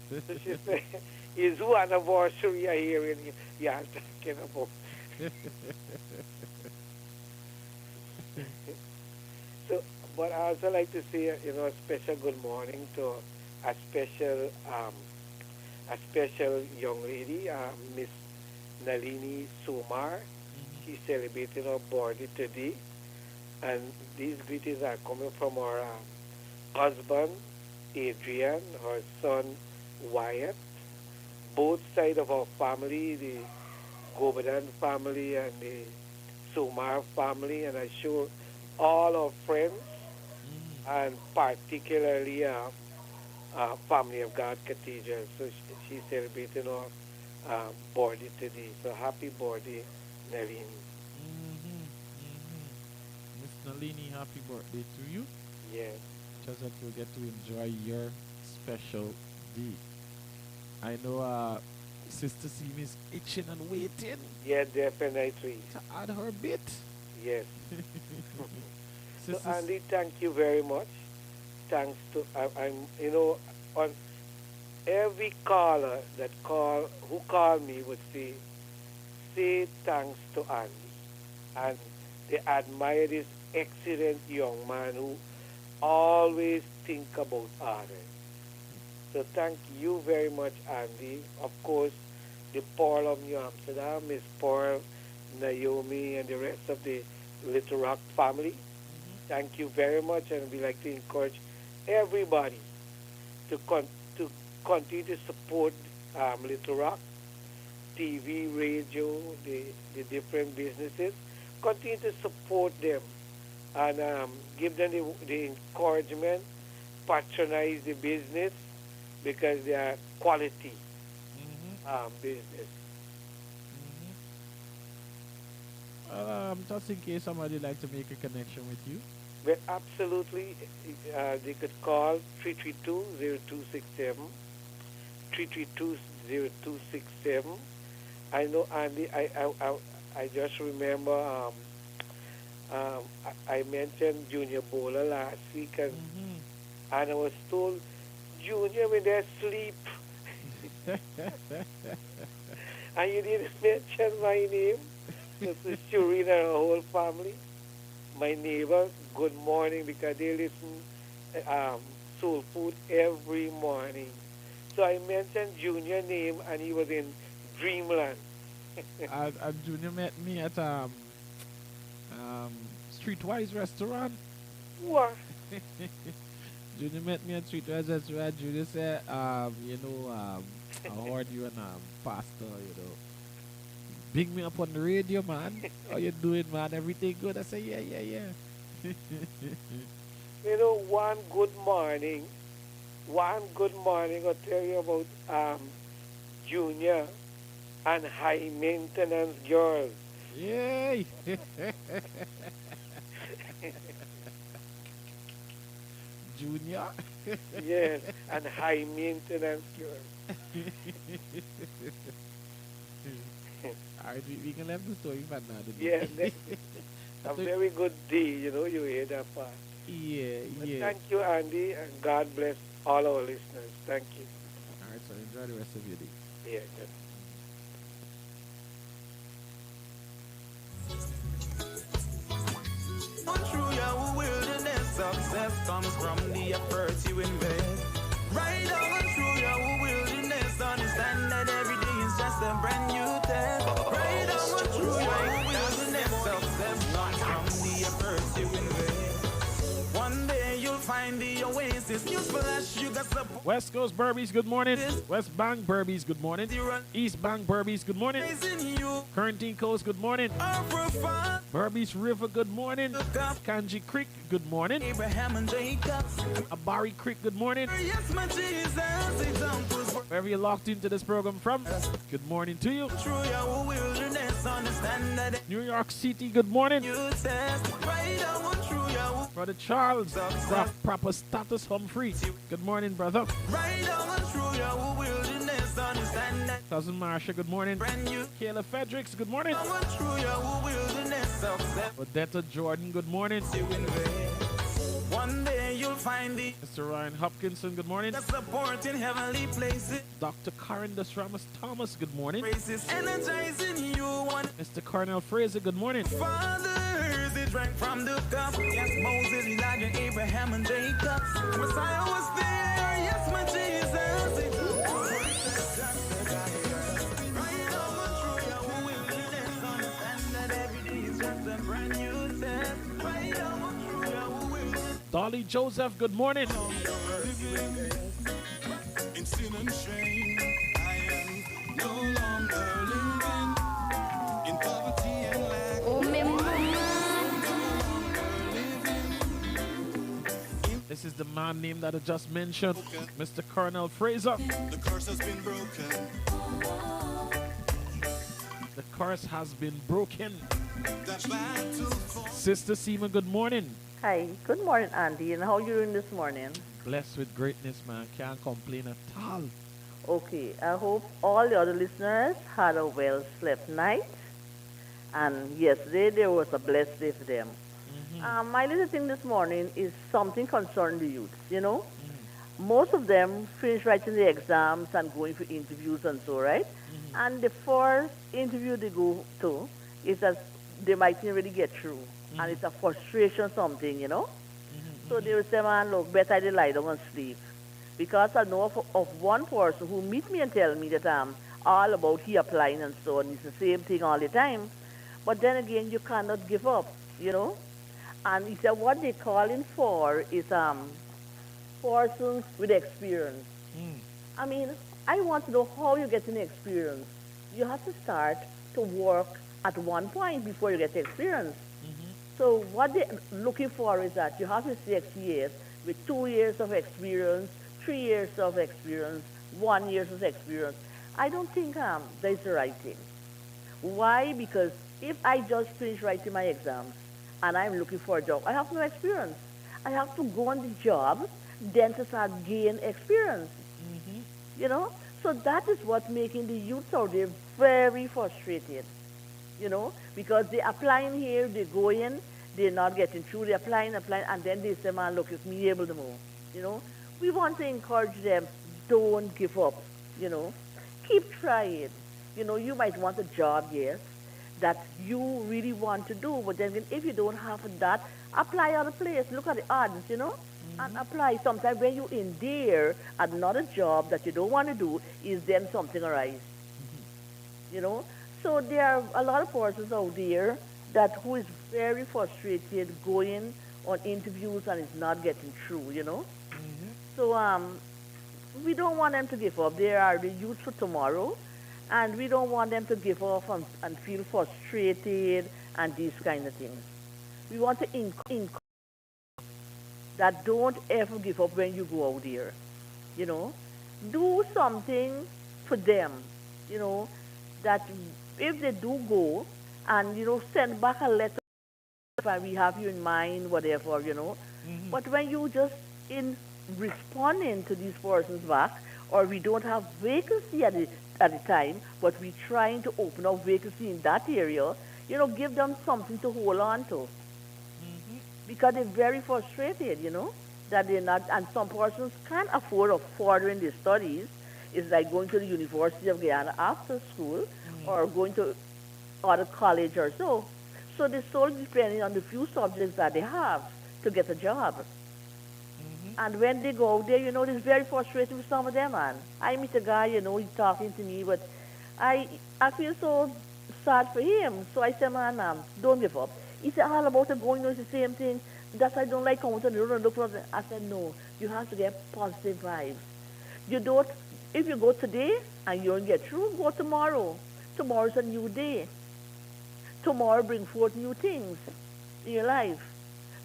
So she said, is who anniversary are hearing you are talking about? So, but I also like to say, a special good morning to a special young lady, Miss Nalini Sumar. She's celebrating her birthday today. And these greetings are coming from her husband, Adrian, her son, Wyatt, both sides of our family, the Gobadan family and the Sumar family, and I'm sure all our friends, and particularly Family of God Cathedral. So she's celebrating her birthday today. So happy birthday, Nalini. Miss Nalini, happy birthday to you. Yes. Just that you'll get to enjoy your special day. I know Sister Sim is itching and waiting Yeah, definitely. to add her bit. Yes. So Sister Andy, thank you very much. Thanks to on every caller who called me would say thanks to Andy, and they admire this excellent young man who always think about others. So thank you very much, Andy. Of course, the Pearl of New Amsterdam, Miss Pearl, Naomi, and the rest of the Little Rock family. Thank you very much, and we like to encourage everybody to continue to support Little Rock, TV, radio, the different businesses. Continue to support them and give them the encouragement, patronize the business because they are quality business. Just in case somebody like to make a connection with you. Well, absolutely, they could call 332-0267, 332-0267. I know, Andy, I just remember I mentioned Junior Bowler last week, and I was told, Junior, when they sleep, and you didn't mention my name. This is Shireen and her whole family. My neighbor, good morning, because they listen soul food every morning. So I mentioned Junior name, and he was in Dreamland. And Junior met me at Streetwise restaurant. What? Junior met me at Streetwise restaurant. Junior said, I heard you and Pastor, bring me up on the radio, man. How you doing, man? Everything good? I say, yeah. One good morning, I'll tell you about Junior. and high maintenance girls. Yay! Junior. Yes, and high maintenance girls. All right, we can leave the story for now. Yes, a very good day, you hear that part. Yeah, But yeah. thank you, Andy, and God bless all our listeners. Thank you. All right, so enjoy the rest of your day. Yeah, good. Through your wilderness, success comes from the efforts you invest. Right on through your wilderness, understand that every day is just a brand new test. Right on through your wilderness, success comes from the efforts you invest. One day you'll find the oasis, useful as sugar support. West Coast Burbies, good morning. West Bank Burbies, good morning. East Bank Burbies, good morning. Quarantine Coast, good morning. Burbies River, good morning. Kanji Creek, good morning. Abraham and Jacob. Abari Creek, good morning. Yes, my Jesus, examples were Wherever you're locked into this program from, good morning to you. through your wilderness, understand that New York City, good morning. you test. Right on through your Brother Charles, proper status Humphrey, good morning, brother. right on through your wilderness, understand that Cousin Marsha, good morning. brand new Kayla Fredericks, good morning. through your wilderness, success Odetta Jordan, good morning. you invest. One day you'll find the Mr. Ryan Hopkinson, good morning. support in heavenly places. Dr. Carindus Ramos Thomas, good morning. Races energizing you. One Mr. Cornell Fraser, good morning. fathers, they drank from the cup. Yes, Moses, Elijah, Abraham, and Jacob. Messiah was there. Yes, my Jesus. It right over through your wilderness. Understand that every day is just a brand new test. Right over through your wilderness. Dolly Joseph, good morning. In sin and shame, I am no longer living in poverty and lack. This is the man name that I just mentioned, Mr. Cornell Fraser. The curse has been broken. The curse has been broken. The battle for Sister Seema, good morning. Hi, good morning, Andy. And how you doing this morning? Blessed with greatness, man. Can't complain at all. Okay, I hope all the other listeners had a well slept night. And yesterday there was a blessed day for them. My little thing this morning is something concerning the youth. Most of them finish writing the exams and going for interviews and so, right? And the first interview they go to is that they might not really get through. And it's a frustration something. So they will say, man, look, better they lie down and sleep. Because I know of one person who meet me and tell me that all about he applying and so on. It's the same thing all the time. But then again, you cannot give up. And he said what they calling for is persons with experience. I mean, I want to know how you get an experience. You have to start to work at one point before you get experience. So what they're looking for is that you have to 6 years with 2 years of experience, 3 years of experience, 1 year of experience. I don't think that's the right thing. Why? Because if I just finish writing my exams and I'm looking for a job, I have no experience. I have to go on the job, then to start gain experience. So that is what making the youth out there very frustrated. Because they're applying here, they go in, they're not getting through, they're applying, and then they say, man, look, it's me able to move. We want to encourage them, don't give up, keep trying. You might want a job, yes, that you really want to do, but then if you don't have that, apply other place, look at the odds, and apply. Sometimes when you're in there, another job that you don't want to do is then something arise, So there are a lot of persons out there that who is very frustrated going on interviews and is not getting through, So we don't want them to give up. They are the youth for tomorrow, and we don't want them to give up and feel frustrated and these kind of things. We want to encourage that don't ever give up when you go out there. Do something for them. that if they do go and, send back a letter, and we have you in mind, whatever. But when you just in responding to these persons back, or we don't have vacancy at the time, but we're trying to open up vacancy in that area, give them something to hold on to. Because they're very frustrated, that they're not, and some persons can't afford furthering their studies. It's like going to the University of Guyana after school or going to other college or so. So they're solely depending on the few subjects that they have to get a job. And when they go out there, it's very frustrating for some of them, man. I meet a guy, he's talking to me, but I feel so sad for him. So I said, man, don't give up. He said, all about it going on is the same thing. That's why I don't like coming to the road and look for it. I said, no, you have to get positive vibes. You don't, if you go today and you don't get through, go tomorrow. Tomorrow's a new day. Tomorrow brings forth new things in your life.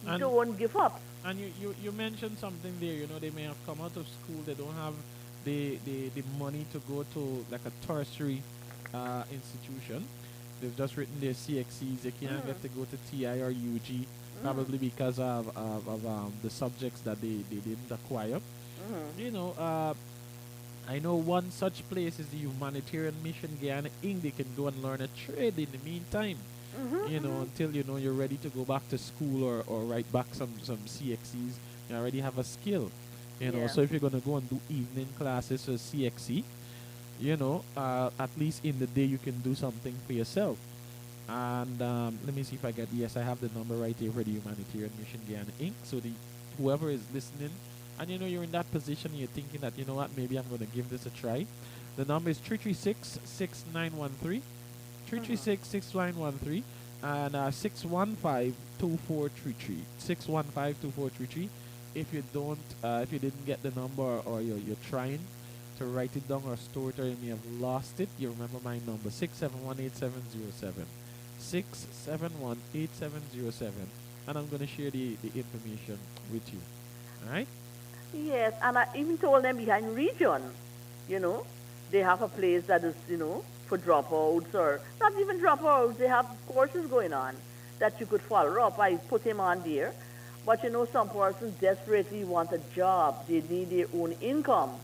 And don't give up. And you mentioned something there, they may have come out of school, they don't have the money to go to like a tertiary institution. They've just written their CXCs, they can't get to go to TI or UG, probably because of the subjects that they didn't acquire. I know one such place is the Humanitarian Mission Guyana Inc. They can go and learn a trade in the meantime. Until you're ready to go back to school or write back some CXCs, you already have a skill. So if you're gonna go and do evening classes for CXC, at least in the day you can do something for yourself. And let me see if I get, yes, I have the number right here for the Humanitarian Mission Guyana Inc. So whoever is listening, and you're in that position, you're thinking that, maybe I'm gonna give this a try. The number is 336-6913. 336-6913 and 615-2433. 615-2433. If you didn't get the number or you're trying to write it down or store it or you may have lost it, you remember my number 671-8707. 671-8707. And I'm gonna share the information with you. Alright? Yes, and I even told them behind region, they have a place that is, for dropouts or not even dropouts. They have courses going on that you could follow up. I put him on there. But some persons desperately want a job. They need their own income.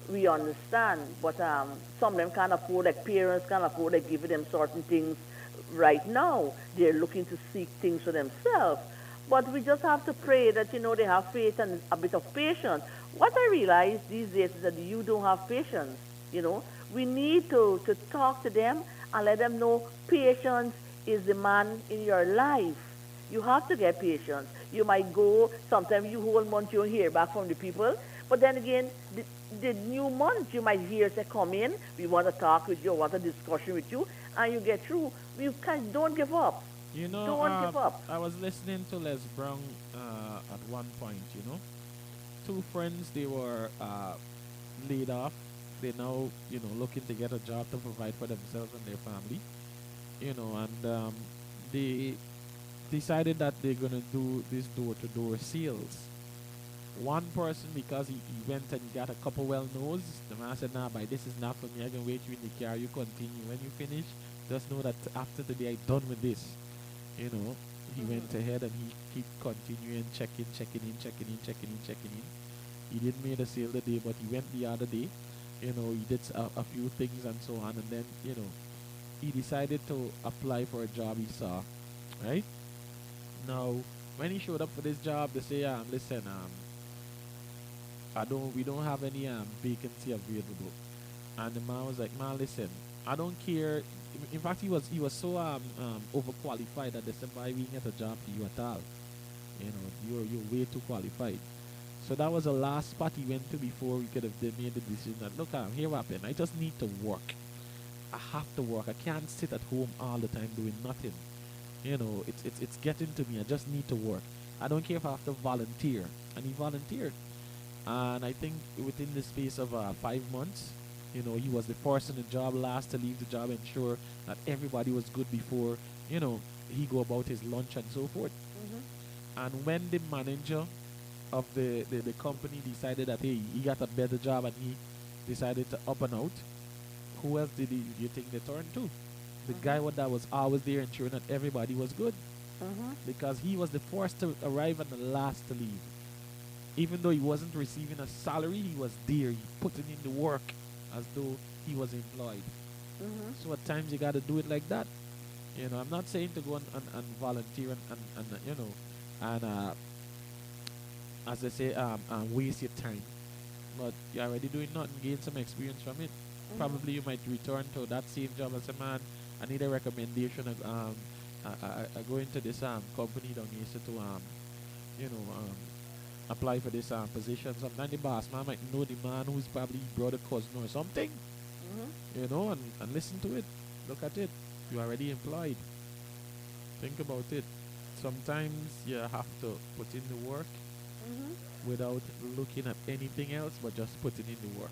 We understand. But some of them can't afford, like parents can't afford, like giving them certain things right now. They're looking to seek things for themselves. But we just have to pray that, they have faith and a bit of patience. What I realize these days is that you don't have patience, We need to talk to them and let them know patience is the man in your life. You have to get patience. You might go, sometimes you whole month you don't hear back from the people. But then again, the new month you might hear, say, come in, we want to talk with you, want a discussion with you, and you get through. Don't give up. Don't give up. I was listening to Les Brown at one point, Two friends, they were laid off. They're now, looking to get a job to provide for themselves and their family, and they decided that they're going to do this door-to-door sales. One person, because he went and got a couple well-knows, the man said, nah, this is not for me. I can wait you in the car. You continue. When you finish, just know that after the day, I'm done with this. He went ahead and he continued checking in. He didn't make a sale the day, but he went the other day. He did a few things and so on, and then, he decided to apply for a job he saw, right? Now, when he showed up for this job, they say, listen, we don't have any vacancy available. And the man was like, man, listen, I don't care. In fact, he was so overqualified that they said, why we get a job for you at all? You're way too qualified. So that was the last spot he went to before we could have made the decision that, look, here what happened. I just need to work. I have to work. I can't sit at home all the time doing nothing. It's getting to me. I just need to work. I don't care if I have to volunteer. And he volunteered. And I think within the space of 5 months, he was the first in the job, last to leave the job, ensure that everybody was good before, he go about his lunch and so forth. And when the manager of the company decided that, hey, he got a better job and he decided to up and out, who else did you think they turned to? The guy that was always there ensuring that everybody was good. Because he was the first to arrive and the last to leave. Even though he wasn't receiving a salary, he was there. He putting in the work as though he was employed. So at times you got to do it like that. You know, I'm not saying to go and volunteer and you know, and as I say, waste your time. But you're already doing nothing, gain some experience from it. Probably you might return to that same job as a man. I need a recommendation. I go into this company down here so to you know apply for this position. Sometimes the boss man might know the man who's probably brother, cousin or something. You know, and listen to it. Look at it. You're already employed. Think about it. Sometimes you have to put in the work without looking at anything else but just putting in the work.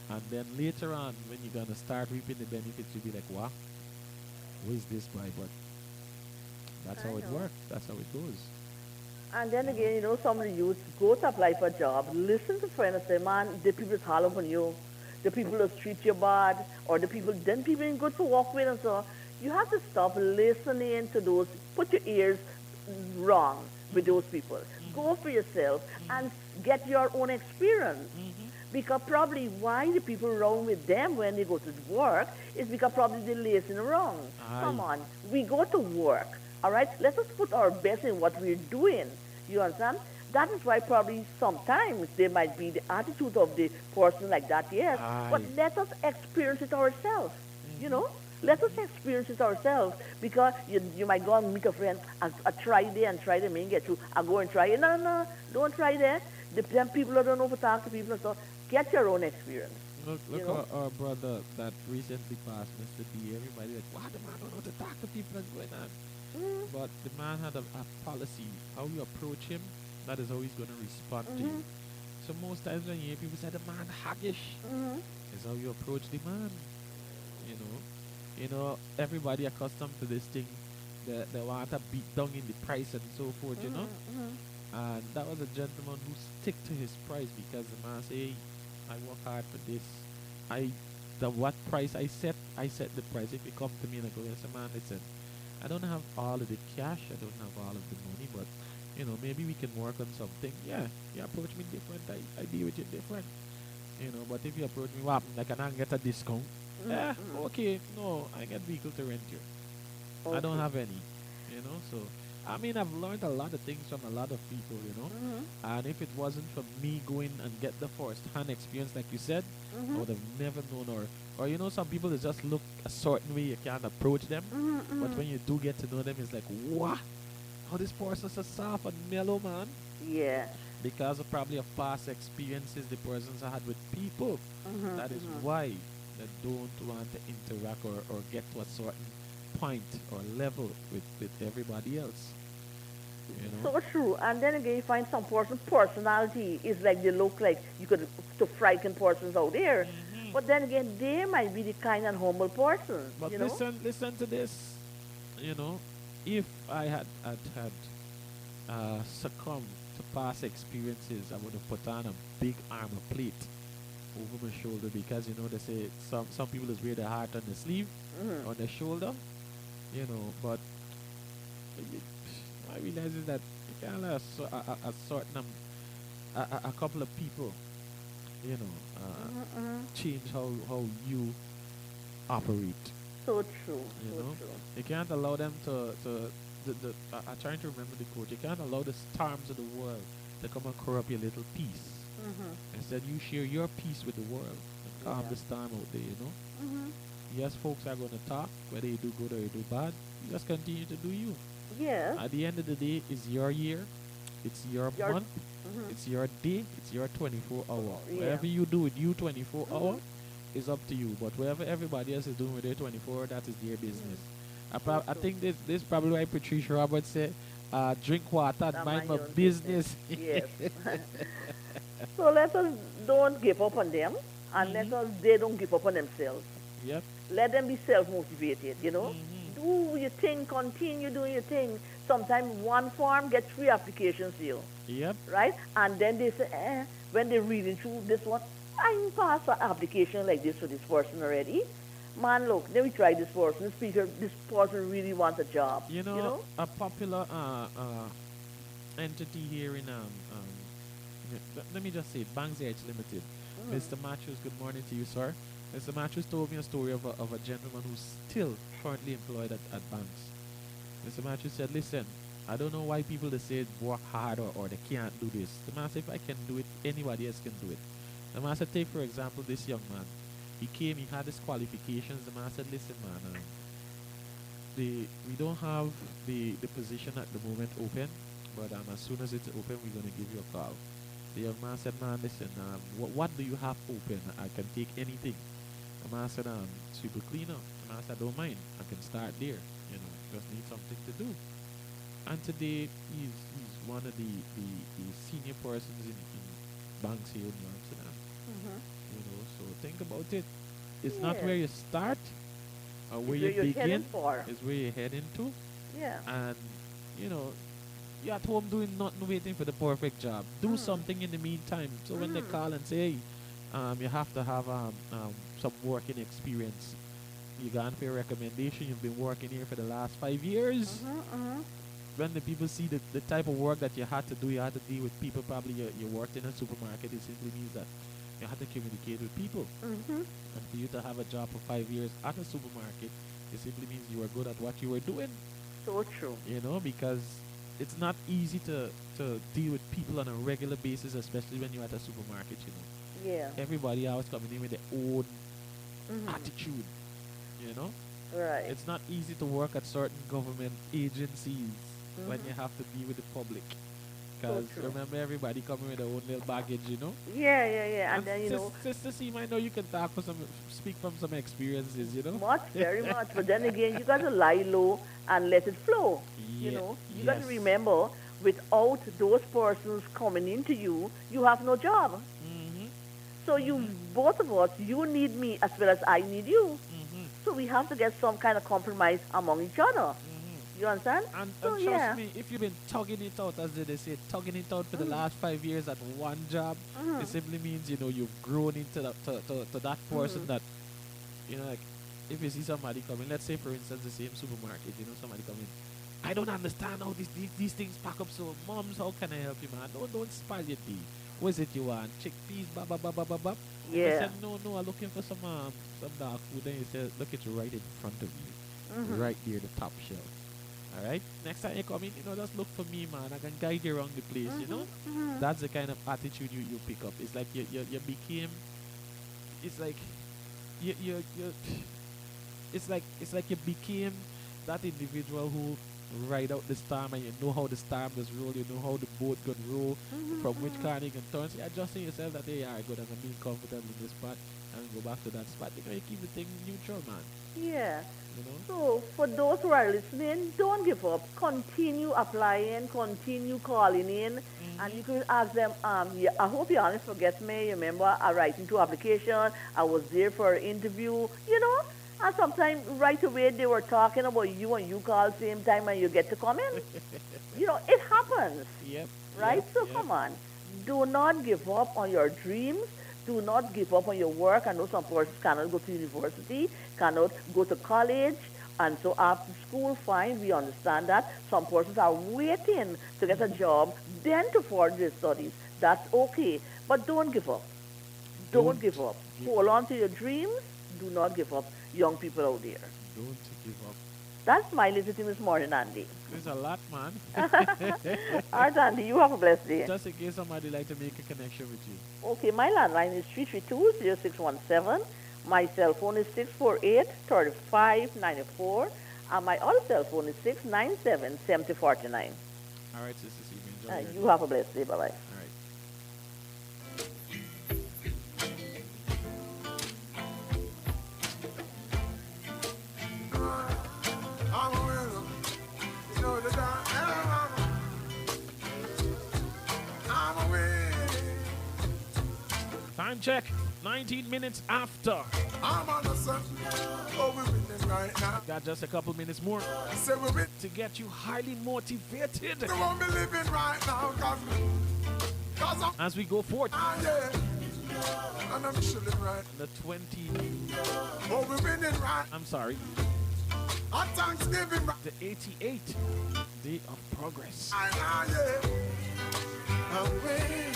And then later on, when you're going to start reaping the benefits, you'll be like, wow, where's this by? But that's how it works. That's how it goes. And then again, you know, some of the youth go to apply for a job, listen to friends and say, man, the people holler on you, the people that treat you bad, or the people, then people ain't good to walk with and so on. You have to stop listening to those, put your ears wrong with those people. Go for yourself and get your own experience. Because probably why the people around with them when they go to work is because probably they're listening wrong. Come on, we go to work, all right? Let us put our best in what we're doing. You understand? That is why probably sometimes there might be the attitude of the person like that, yes. But let us experience it ourselves, you know? Let us experience it ourselves because you might go and meet a friend and try there and try them and get you. I go and try it. No, don't try there. Them people that don't know to talk to people and so get your own experience. Look our brother that recently passed, Mr. D. Everybody like, wow, the man don't know how to talk to people that's going on. But the man had a policy. How you approach him, that is how he's going to respond to you. So most times when you hear people say the man haggish, is how you approach the man. You know, everybody accustomed to this thing. They want to beat down in the price and so forth, you know. And that was a gentleman who stick to his price because the man say, hey, I work hard for this. What price I set the price. If you come to me and I go, yes, man, listen, I don't have all of the cash, I don't have all of the money, but you know, maybe we can work on something. Yeah, you approach me different, I deal with you different. You know, but if you approach me, what, like, can I get a discount? Yeah, okay, no, I get vehicle to rent you. I don't have any, you know, so I mean, I've learned a lot of things from a lot of people, you know. And if it wasn't for me going and get the first-hand experience, like you said, I would have never known. Or you know, some people that just look a certain way, you can't approach them. But when you do get to know them, it's like, what? How this person's so soft and mellow, man. Yeah. Because of probably of past experiences the persons had with people. That is why they don't want to interact or get to a certain point or level with everybody else. You know? So true. And then again, you find some personality is like they look like you could to frighten persons out there. But then again, they might be the kind and humble person. But you know? listen to this. You know, if I had succumbed to past experiences, I would have put on a big armor plate over my shoulder because, you know, they say some people just wear their heart on the sleeve, on their shoulder, you know, but I realize is that you can't let a certain a couple of people, you know, change how you operate. So true. You know, you can't allow them to I'm trying to remember the quote. You can't allow the storms of the world to come and corrupt your little peace. Instead, you share your peace with the world and calm the storm out there, you know. Yes, folks are going to talk, whether you do good or you do bad. You just continue to do you. Yeah. At the end of the day, it's your year, it's your month, it's your day, it's your 24 hour. Yeah. Whatever you do with you 24 hour is up to you. But whatever everybody else is doing with their 24, that is their business. I think this is probably why Patricia Roberts said, drink water and mind my business. Yes. So let us don't give up on them, and they don't give up on themselves. Yep. Let them be self-motivated, you know. Do your thing, continue doing your thing. Sometimes one farm gets 3 applications here. Yep. Right? And then they say, when they're reading through this one, I passed an application like this for this person already. Man, look, let me try this person. This person really wants a job. You know, a popular entity here in let me just say it, Banks Edge Limited. Mr. Matthews, good morning to you, sir. Mr. Matthews told me a story of a gentleman who's still currently employed at Banks. Mr. Matthews said, listen, I don't know why people they say work hard or they can't do this. The man said, if I can do it, anybody else can do it. The man said, take for example this young man. He came, he had his qualifications. The man said, listen man, we don't have the position at the moment open, but as soon as it's open, we're going to give you a call. The young man said, man, listen, what do you have open? I can take anything. The man said, super cleaner. The man said, don't mind. I can start there. Just need something to do. And today, he's one of the senior persons in Banks here in New Amsterdam. So think about it. It's not where you start or where you begin. It's where you're heading to. Yeah. And, you're at home doing nothing, waiting for the perfect job. Do something in the meantime. So when they call and say, hey, you have to have some working experience. You gone for a recommendation. You've been working here for the last 5 years. When the people see the type of work that you had to do, you had to deal with people. Probably you worked in a supermarket. It simply means that you had to communicate with people. And for you to have a job for 5 years at a supermarket, it simply means you were good at what you were doing. So true. Because it's not easy to deal with people on a regular basis, especially when you're at a supermarket, Yeah. Everybody always coming in with their own attitude, Right. It's not easy to work at certain government agencies when you have to be with the public. Because remember, everybody coming with their own little baggage, Yeah. And then, Sister Seema, I know you can speak from some experiences, Very much. But then again, you got to lie low and let it flow. You got to remember, without those persons coming into you, you have no job. So both of us, you need me as well as I need you. So we have to get some kind of compromise among each other. You understand? And trust me, if you've been tugging it out, as they say, tugging it out for the last 5 years at one job, it simply means, you've grown into that person that, like, if you see somebody coming, let's say, for instance, the same supermarket, somebody coming, I don't understand how these things pack up so, moms, how can I help you, man? Don't spoil your day. What is it you want? Chickpeas, blah. Yeah. I said, no, I'm looking for some dog food. Then you said, look, it's right in front of you. Right near the top shelf. All right? Next time you come in, just look for me, man. I can guide you around the place, That's the kind of attitude you pick up. It's like you became, it's like, it's like you became that individual who ride out the storm, and you know how the storm does roll, you know how the boat can roll, from which corner you can turn. So you're adjusting yourself that, hey, all right, good, I'm being comfortable in this spot, and go back to that spot. You keep the thing neutral, man. Yeah. So for those who are listening, don't give up. Continue applying, continue calling in, and you can ask them, I hope you honest forget me. Remember, I writing to application, I was there for an interview, and sometimes right away they were talking about you and you call same time and you get to come in. It happens. Yep. Right? So come on. Do not give up on your dreams. Do not give up on your work. I know some persons cannot go to university, cannot go to college, and so after school, fine, we understand that. Some persons are waiting to get a job, then to further their studies. That's okay. But don't give up. Don't give up. Hold on to your dreams. Do not give up. Young people out there. Don't give up. That's my little thing this morning, Andy. There's a lot, man. All right, Andy, you have a blessed day. Just in case somebody like to make a connection with you. Okay, my landline is 332-0617. My cell phone is 648-3594. And my other cell phone is 697-7049. All right, Sister Seema, enjoy. You have a blessed day. Bye-bye. All right. Time check, 19 minutes after. I'm on the sun. Oh, we're winning right now. Got just a couple minutes more to get you highly motivated. You won't be living right now, cause I'm, as we go forth. yeah. And I'm chilling right. The 20. Oh, we're winning right. I'm sorry. On Thanksgiving right. The 88th day of progress. Yeah. I'm winning.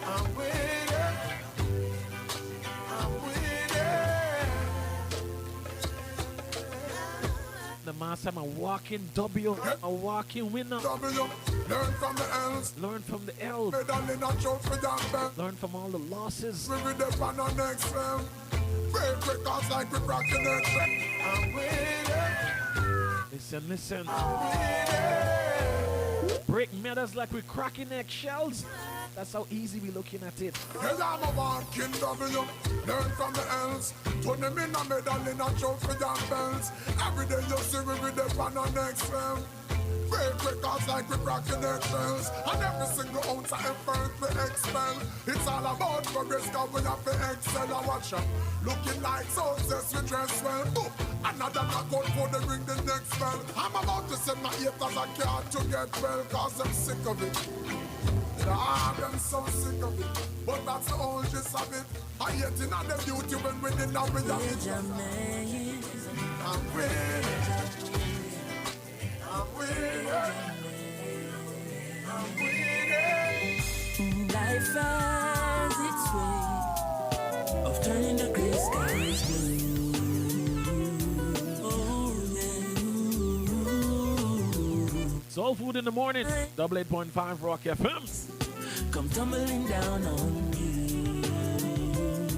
I'm winning. I'm winning. The master, I'm a walking W, a walking winner. W, learn from the L's. Learn from the L's. Learn from all the losses. We read the on our next round. Break records like we rock the next round. I'm winning. Listen. Break matters like we're cracking eggshells. That's how easy we're looking at it. Yes, I'm a walking W. Learn from the L's. Turn them in a medal in a trophy and bells. Every day you see we read the on our next round. Break records like we rockin' eggshells. And every single ounce of effort we expel. It's all about progress, cause we have to excel. I watch them looking like success, we dress well. Boom, another knockout for the ring the next spell. I'm about to send my haters a card to get well, cause I'm sick of it. I'm so sick of it. But that's the whole gist of it. I hate in on the beauty when winning now we have it. I'm winning. I'm winning. I'm winning. Life has its way of turning the gray skies blue. Oh, yeah. Soul Food in the morning, 88.5 Rock FM. Come tumbling down on you.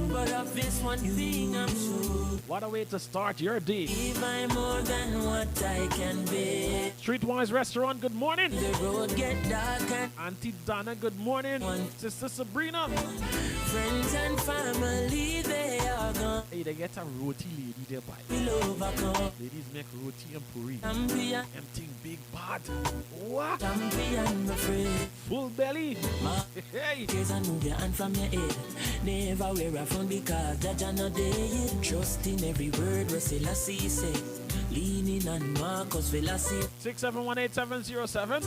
But of this one thing I'm sure. What a way to start your day. If I'm more than what I can be. Streetwise Restaurant, good morning. The road get dark and Auntie Donna, good morning. Sister Sabrina. Friends and family, they are gone. Hey, they get a roti lady there by. We'll overcome. Ladies make roti and puri. Champion. Emptying big bad. What? Champion, my friend. Full belly. Hey. Tears and move your hand from your head. Never wear a phone because Jaja no day. Trust in every word Selassie said. Leaning on Marcus Velasquez. 6718707.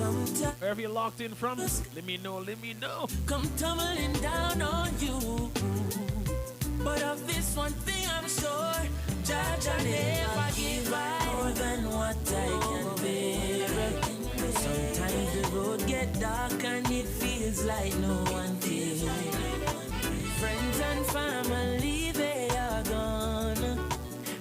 Wherever you're locked in from, let me know. Come tumbling down on you. But of this one thing I'm sure, Jaja never give I more than what I can bear. Sometimes the road get dark and it feels like no one cares. Friends and family, they are gone.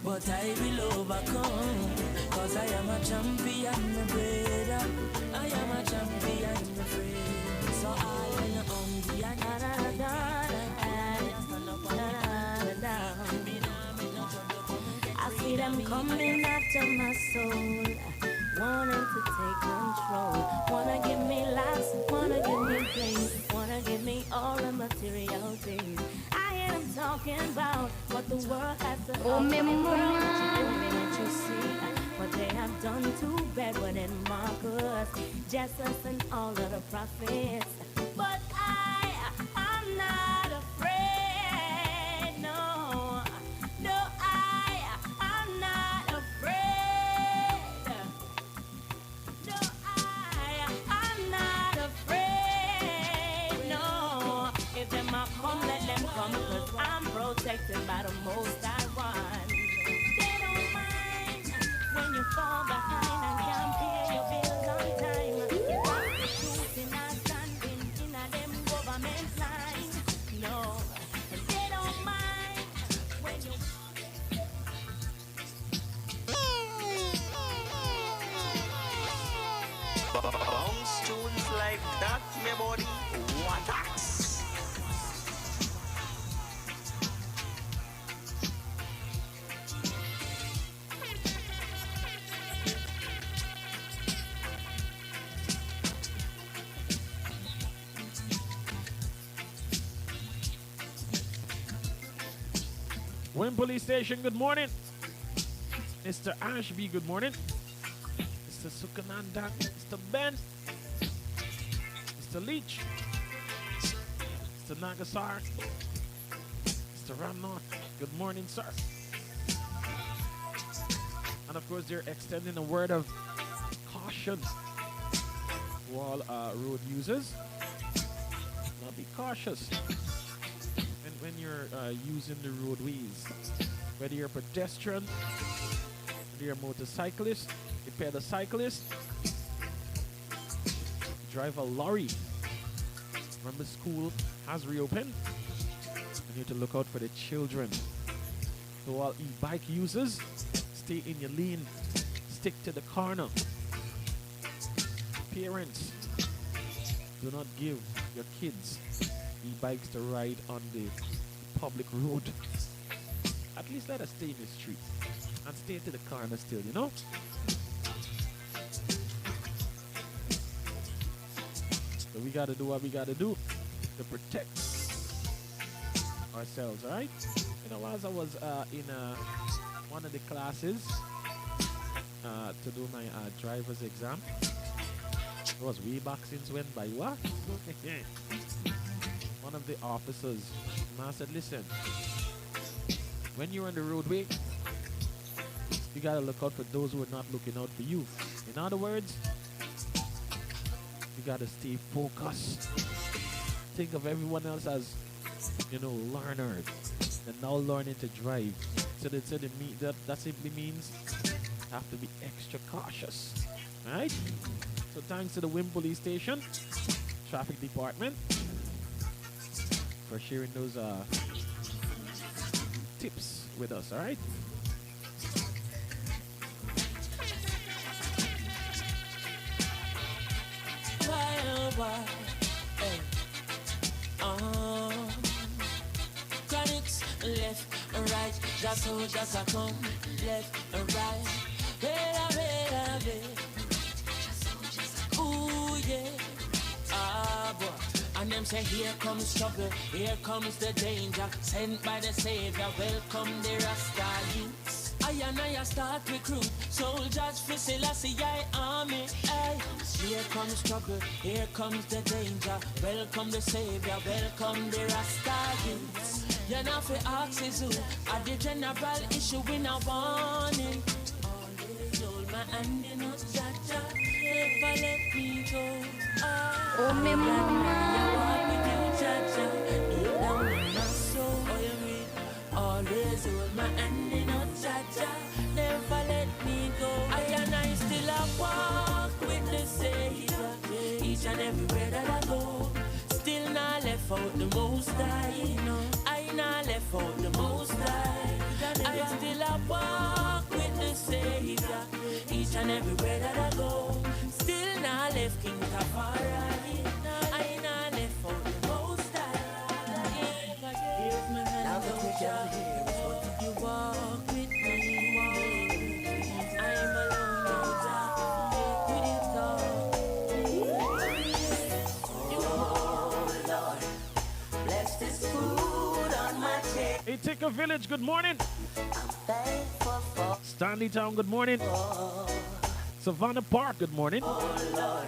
But I will overcome, cause I am a champion, my brother. I am a champion, my friend. So I will on the I see them coming after my soul, wanting to take control. Wanna give me laughs, wanna give me things, wanna give me all the material things. I hear them talking about what the world has to offer. Me what you see, what they have done to Bedouin and Marcus, Jesus and all of the prophets. But I'm not afraid, no, I'm not afraid. No, I'm not afraid, no. If them a come, let them come, cause I'm protected by the Most High One. They don't mind when you fall behind and can't pay your bills on time. You're prostituting and standing in a them government line. No, and they don't mind when you Bounce tunes like that, my body. What acts? Wynn Police Station, good morning. Mr. Ashby, good morning. Mr. Sukananda, Mr. Ben, Mr. Leach, Mr. Nagasar, Mr. Ramnath, good morning, sir. And of course, they're extending a word of caution to all road users. Now be cautious when you're using the roadways. Whether you're a pedestrian, whether you're a motorcyclist, a pedocyclist, drive a lorry. Remember, school has reopened. You need to look out for the children. So all e-bike users, stay in your lane. Stick to the corner. Parents, do not give your kids e-bikes to ride on the public road. At least let us stay in the street and stay to the corner still, you know? So we gotta do what we gotta do to protect ourselves, alright? You know, as I was in one of the classes to do my driver's exam, it was way back since when, by what? One of the officers, I said, listen, when you're on the roadway, you gotta look out for those who are not looking out for you. In other words, you gotta stay focused. Think of everyone else as, you know, learners. They're now learning to drive. So that simply means you have to be extra cautious. Alright? So thanks to the Wim Police Station, Traffic Department, for sharing those tips with us, alright? Why, hey. Chronics, left and right, just so just a come, left and right. Ooh, yeah. Ah, boy. And them say, here comes trouble, here comes the danger, sent by the Savior, welcome the Rasta youths. I and I start recruit, soldiers for Selassie I army, aye. Here comes trouble, here comes the danger, welcome the Savior, welcome the Rasta youths. You're not for axes who, at the general issue in a warning. Always hold my hand in a cha-cha, never let me go. Oh, me mama. Always hold my hand in a cha-cha, never let me go. I and I still a walk with the Savior, each and everywhere that I go. Still not left out the Most High, I not left out the Most High. I still a walk with the Savior, each and everywhere that I go. Still not left King Tafari, I not left out the Most High. Here's my hand out the you walk with me, I'm alone, no doubt, with it all. Oh Lord, bless this food on my table. Hey, Ticker Village, good morning. I'm thankful for Stanley Town, good morning. Savannah Park, good morning. Oh Lord,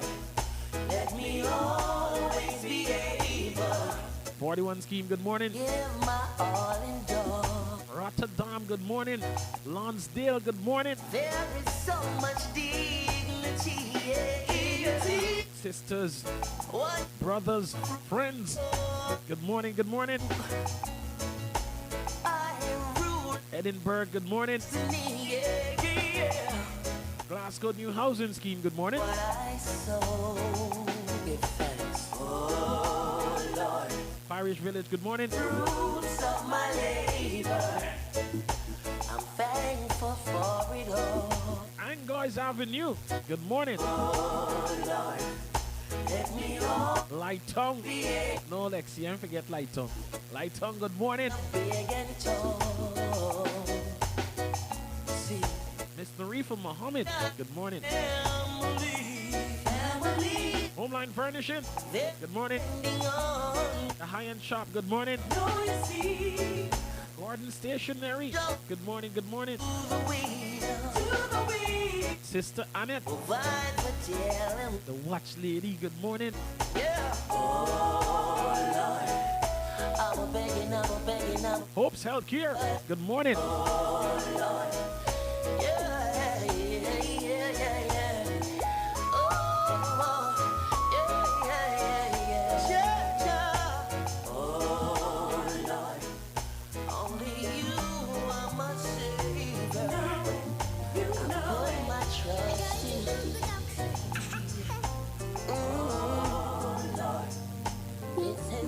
let me always be able 41 Scheme, good morning. give my all and all. Rotterdam, good morning. Lonsdale, good morning. There is so much dignity, yeah. Sisters, What? brothers, friends, good morning, good morning. I am rude Edinburgh, good morning. to me, yeah. Glasgow New Housing Scheme, good morning. What I sow, give thanks. Oh Lord, Parish Village, good morning. fruits of my labor, I'm thankful for it all. Angois Avenue, good morning. Oh Lord, let me all Light Tongue, no Lexi, don't forget Light Tongue. Light Tongue, good morning. big and tall. See, Miss Narifa Mohammed, good morning. family, Homeline Furnishing, they're good morning. depending on. The High-End Shop, good morning. No, you see, Gordon Stationery, good morning, good morning. to the wheel, Sister Annette, provide for telling. the Watch Lady, good morning. Yeah. Oh Lord, I'm begging, Hope's Healthcare, good morning. oh Lord. Yeah, yeah, yeah, yeah, yeah. Oh, yeah, yeah, yeah, yeah.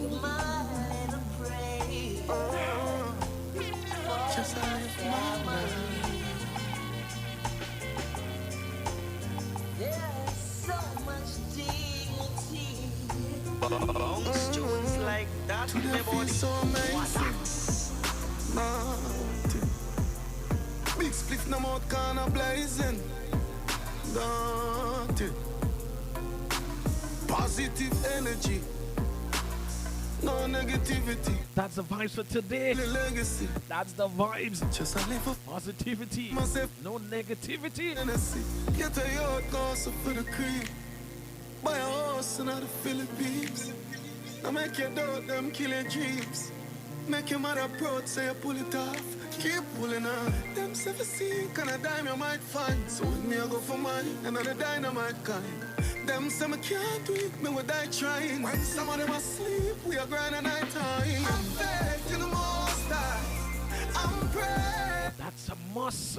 mind and pray. Just I lift my mind. There's so much dignity. Tunes like that. Today feels so amazing. Nothing. Big spliff no mouth corner blazing. Nothing. Positive energy. No negativity. That's the vibes for today. The legacy. That's the vibes. Just a live up Positivity. myself. No negativity. Tennessee. Get a yard gossip for the cream. Buy a house in the Philippines. Now make your doubt them kill your dreams. Make your mother proud, say you pull it off. Keep pulling on. Them 17 kind of dime you might find. So with me I go for mine, another dynamite kind. Them say me can't do it, me would die trying. When some of them asleep, we are grind at night time. I'm faith in the most high. I'm praying. That's a must.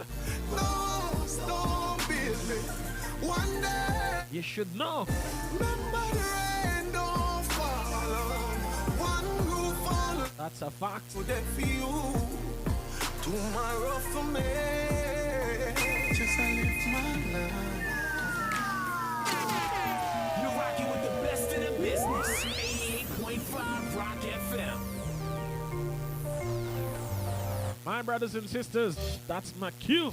No storm business. One day, You should know. remember the rain don't fall on one roof on That's a fact. today for you, tomorrow for me. Just I live my life. You're rocking with the best in the business. 88.5 Rock FM. My brothers and sisters, that's my cue.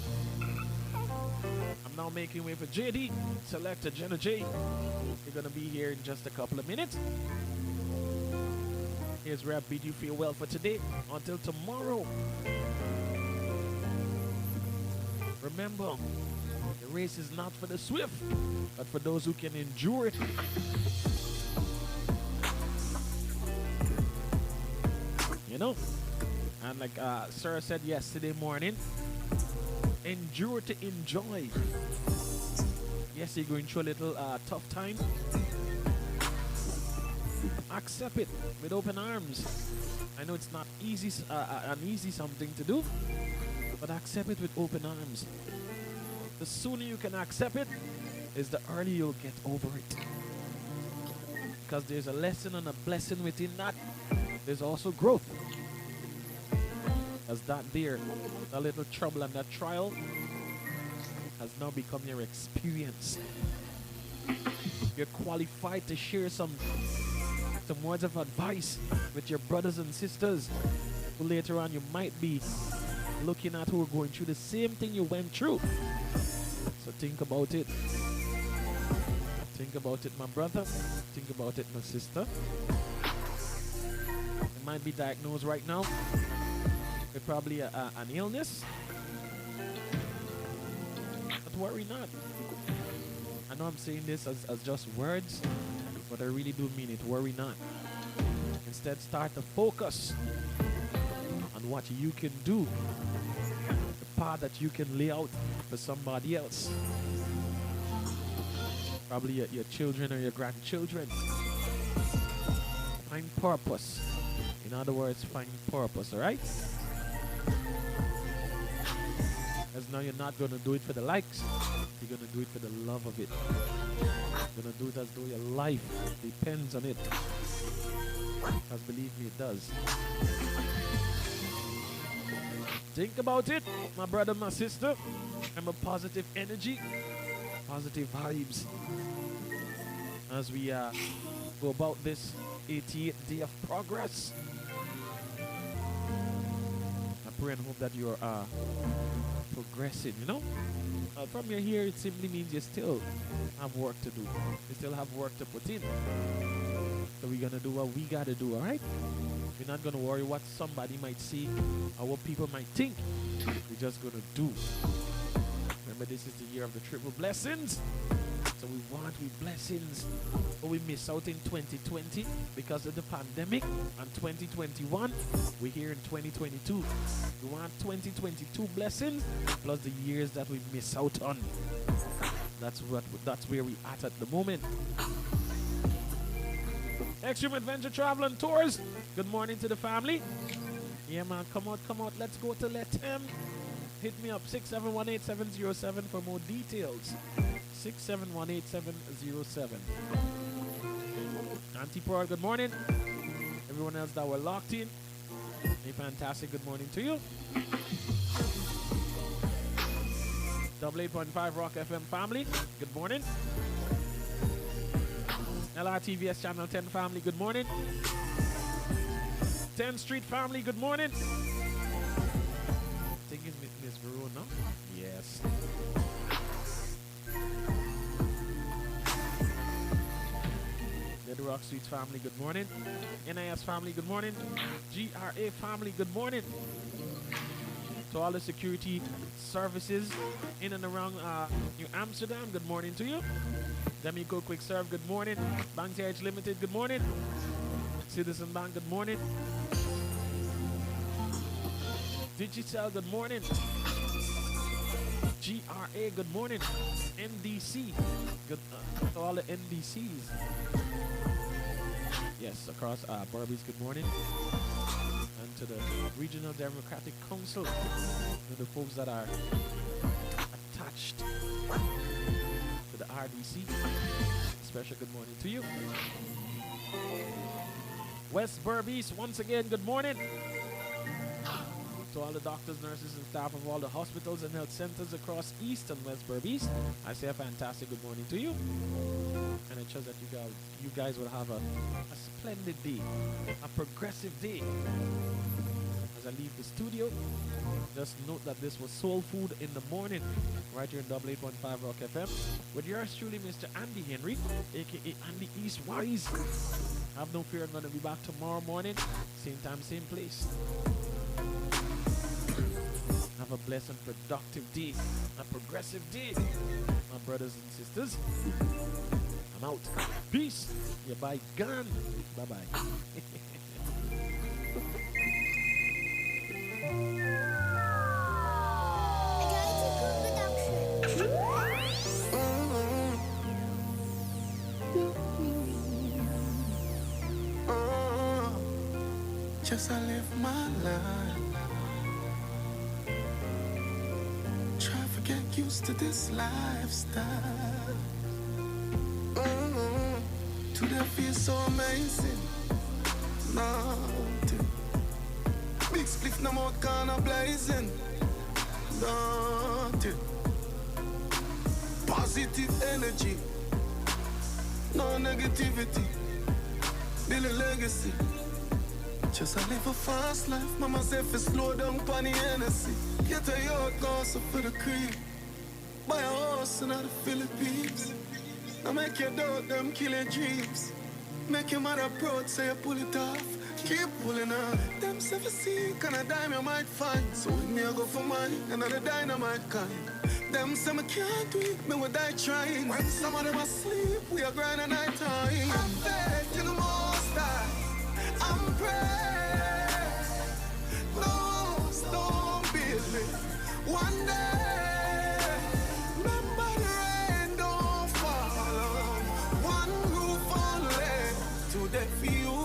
I'm now making way for JD, Selector Jenna J. You're gonna be here in just a couple of minutes. Here's where I bid you farewell for today. Until tomorrow. Remember, the race is not for the swift, but for those who can endure it. You know? And like Sarah said yesterday morning, endure to enjoy. Yes, you're going through a little tough time. Accept it with open arms. I know it's not easy, an easy something to do, but accept it with open arms. The sooner you can accept it, is the earlier you'll get over it. Because there's a lesson and a blessing within that. There's also growth. As that there, that little trouble and that trial has now become your experience. You're qualified to share some words of advice with your brothers and sisters who later on you might be looking at, who are going through the same thing you went through. So think about it. Think about it, my brother. Think about it, my sister. You might be diagnosed right now with probably an illness. But worry not. I know I'm saying this as just words, but I really do mean it. Worry not. Instead, start to focus on what you can do, the path that you can lay out for somebody else. Probably your children or your grandchildren. Find purpose. In other words, find purpose, alright? Because now you're not going to do it for the likes. You're going to do it for the love of it. You're going to do it as though your life depends on it. Because believe me, it does. Think about it, my brother, my sister. Remember positive energy, positive vibes. As we go about this 88th day of progress. I pray and hope that you're progressing, you know? From your here, it simply means you still have work to do. You still have work to put in. So we're going to do what we got to do, all right? We're not going to worry what somebody might see or what people might think. We're just going to do. Remember, this is the year of the triple blessings. So we want blessings, but we miss out in 2020 because of the pandemic. And 2021, we're here in 2022. We want 2022 blessings plus the years that we miss out on. That's where we at the moment. Extreme Adventure Travel and Tours. Good morning to the family. Yeah, man, come out. Let's go to Let Him. Hit me up, 6718707 for more details. 6718707. Auntie Pearl, good morning. everyone else that were locked in, a fantastic good morning to you. 88.5 Rock FM family, good morning. LRTVS Channel 10 family, good morning. 10th Street family, good morning. I think it's Miss Veron, no? Yes. The Rock Suites family, good morning. NIS family, good morning. GRA family, good morning. To all the security services in and around New Amsterdam, good morning to you. Demico Quick Serve, good morning. Bank TH Limited, good morning. Citizen Bank, good morning. Digicel, good morning. GRA, good morning. NDC, good to all the NDCs. Yes, across Barbies, good morning. And to the Regional Democratic Council, to the folks that are attached to the RDC, special good morning to you. West Berbice, once again, good morning. To all the doctors, nurses, and staff of all the hospitals and health centers across East and West Berbice, I say a fantastic good morning to you. And I trust that you guys will have a splendid day, a progressive day. As I leave the studio, just note that this was Soul Food in the Morning, right here in 88.5 Rock FM, with yours truly, Mr. Andy Henry, aka Andy East Wise. Have no fear, I'm going to be back tomorrow morning, same time, same place. Have a blessed and productive day, a progressive day, my brothers and sisters. I'm out. Peace. Yeah, bye. Gone. Bye-bye. Just I live my life. Try to get used to this lifestyle. Today feels so amazing. Nothing. Big split no more kinda blazing. Nothing. Positive energy. No negativity. Build a legacy. Just I live a fast life. Mama said for slow down pon the Hennessy. Get a yacht, gossip for the cream. Buy a house in the Philippines. Now make your doubt them kill your dreams. Make your mother proud, say you pull it off. Keep pulling on. Them 17 kind of dime you might find. So with me I go for mine, another dynamite kind. Them say me can't do it, me would die trying. When some of them asleep, we are grinding night time. I'm faith in the most high. I'm praying. No storm beat me. One day, remember the rain don't fall on one roof only. Today for you,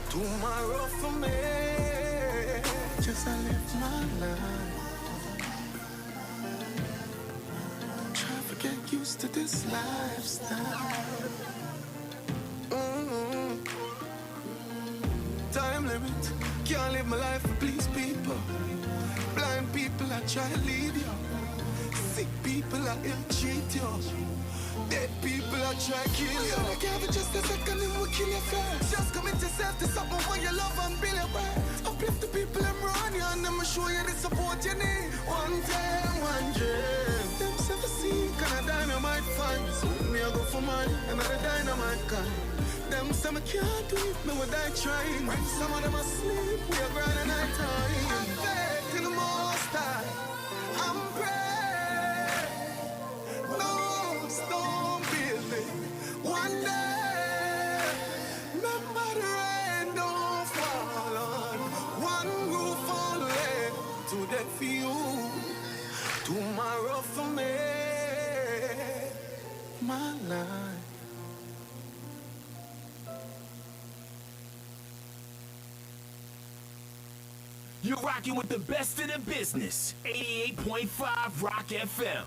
tomorrow for me. Just I live my life. Try to get used to this lifestyle. Time limit, can't live my life to please people. Blind people I try to lead you. Sick people I ill treat you. Dead people I try to kill you. You can't have just a second and we'll kill you first. Just commit yourself to something when you love and build it right. Uplift the people and run you and them show you the support you need. One time, one dream. Them 17 kind of dime you might find. So me I go for mine, another dynamite kind. Them say me can't do it, me would die trying. When some of them asleep, we are grinding night time. I'm faith in the most high. I'm praying. No storm beat me. One day, remember the rain don't fall on one roof only. Today for you, tomorrow for me. My life. You're rocking with the best in the business. 88.5 Rock FM.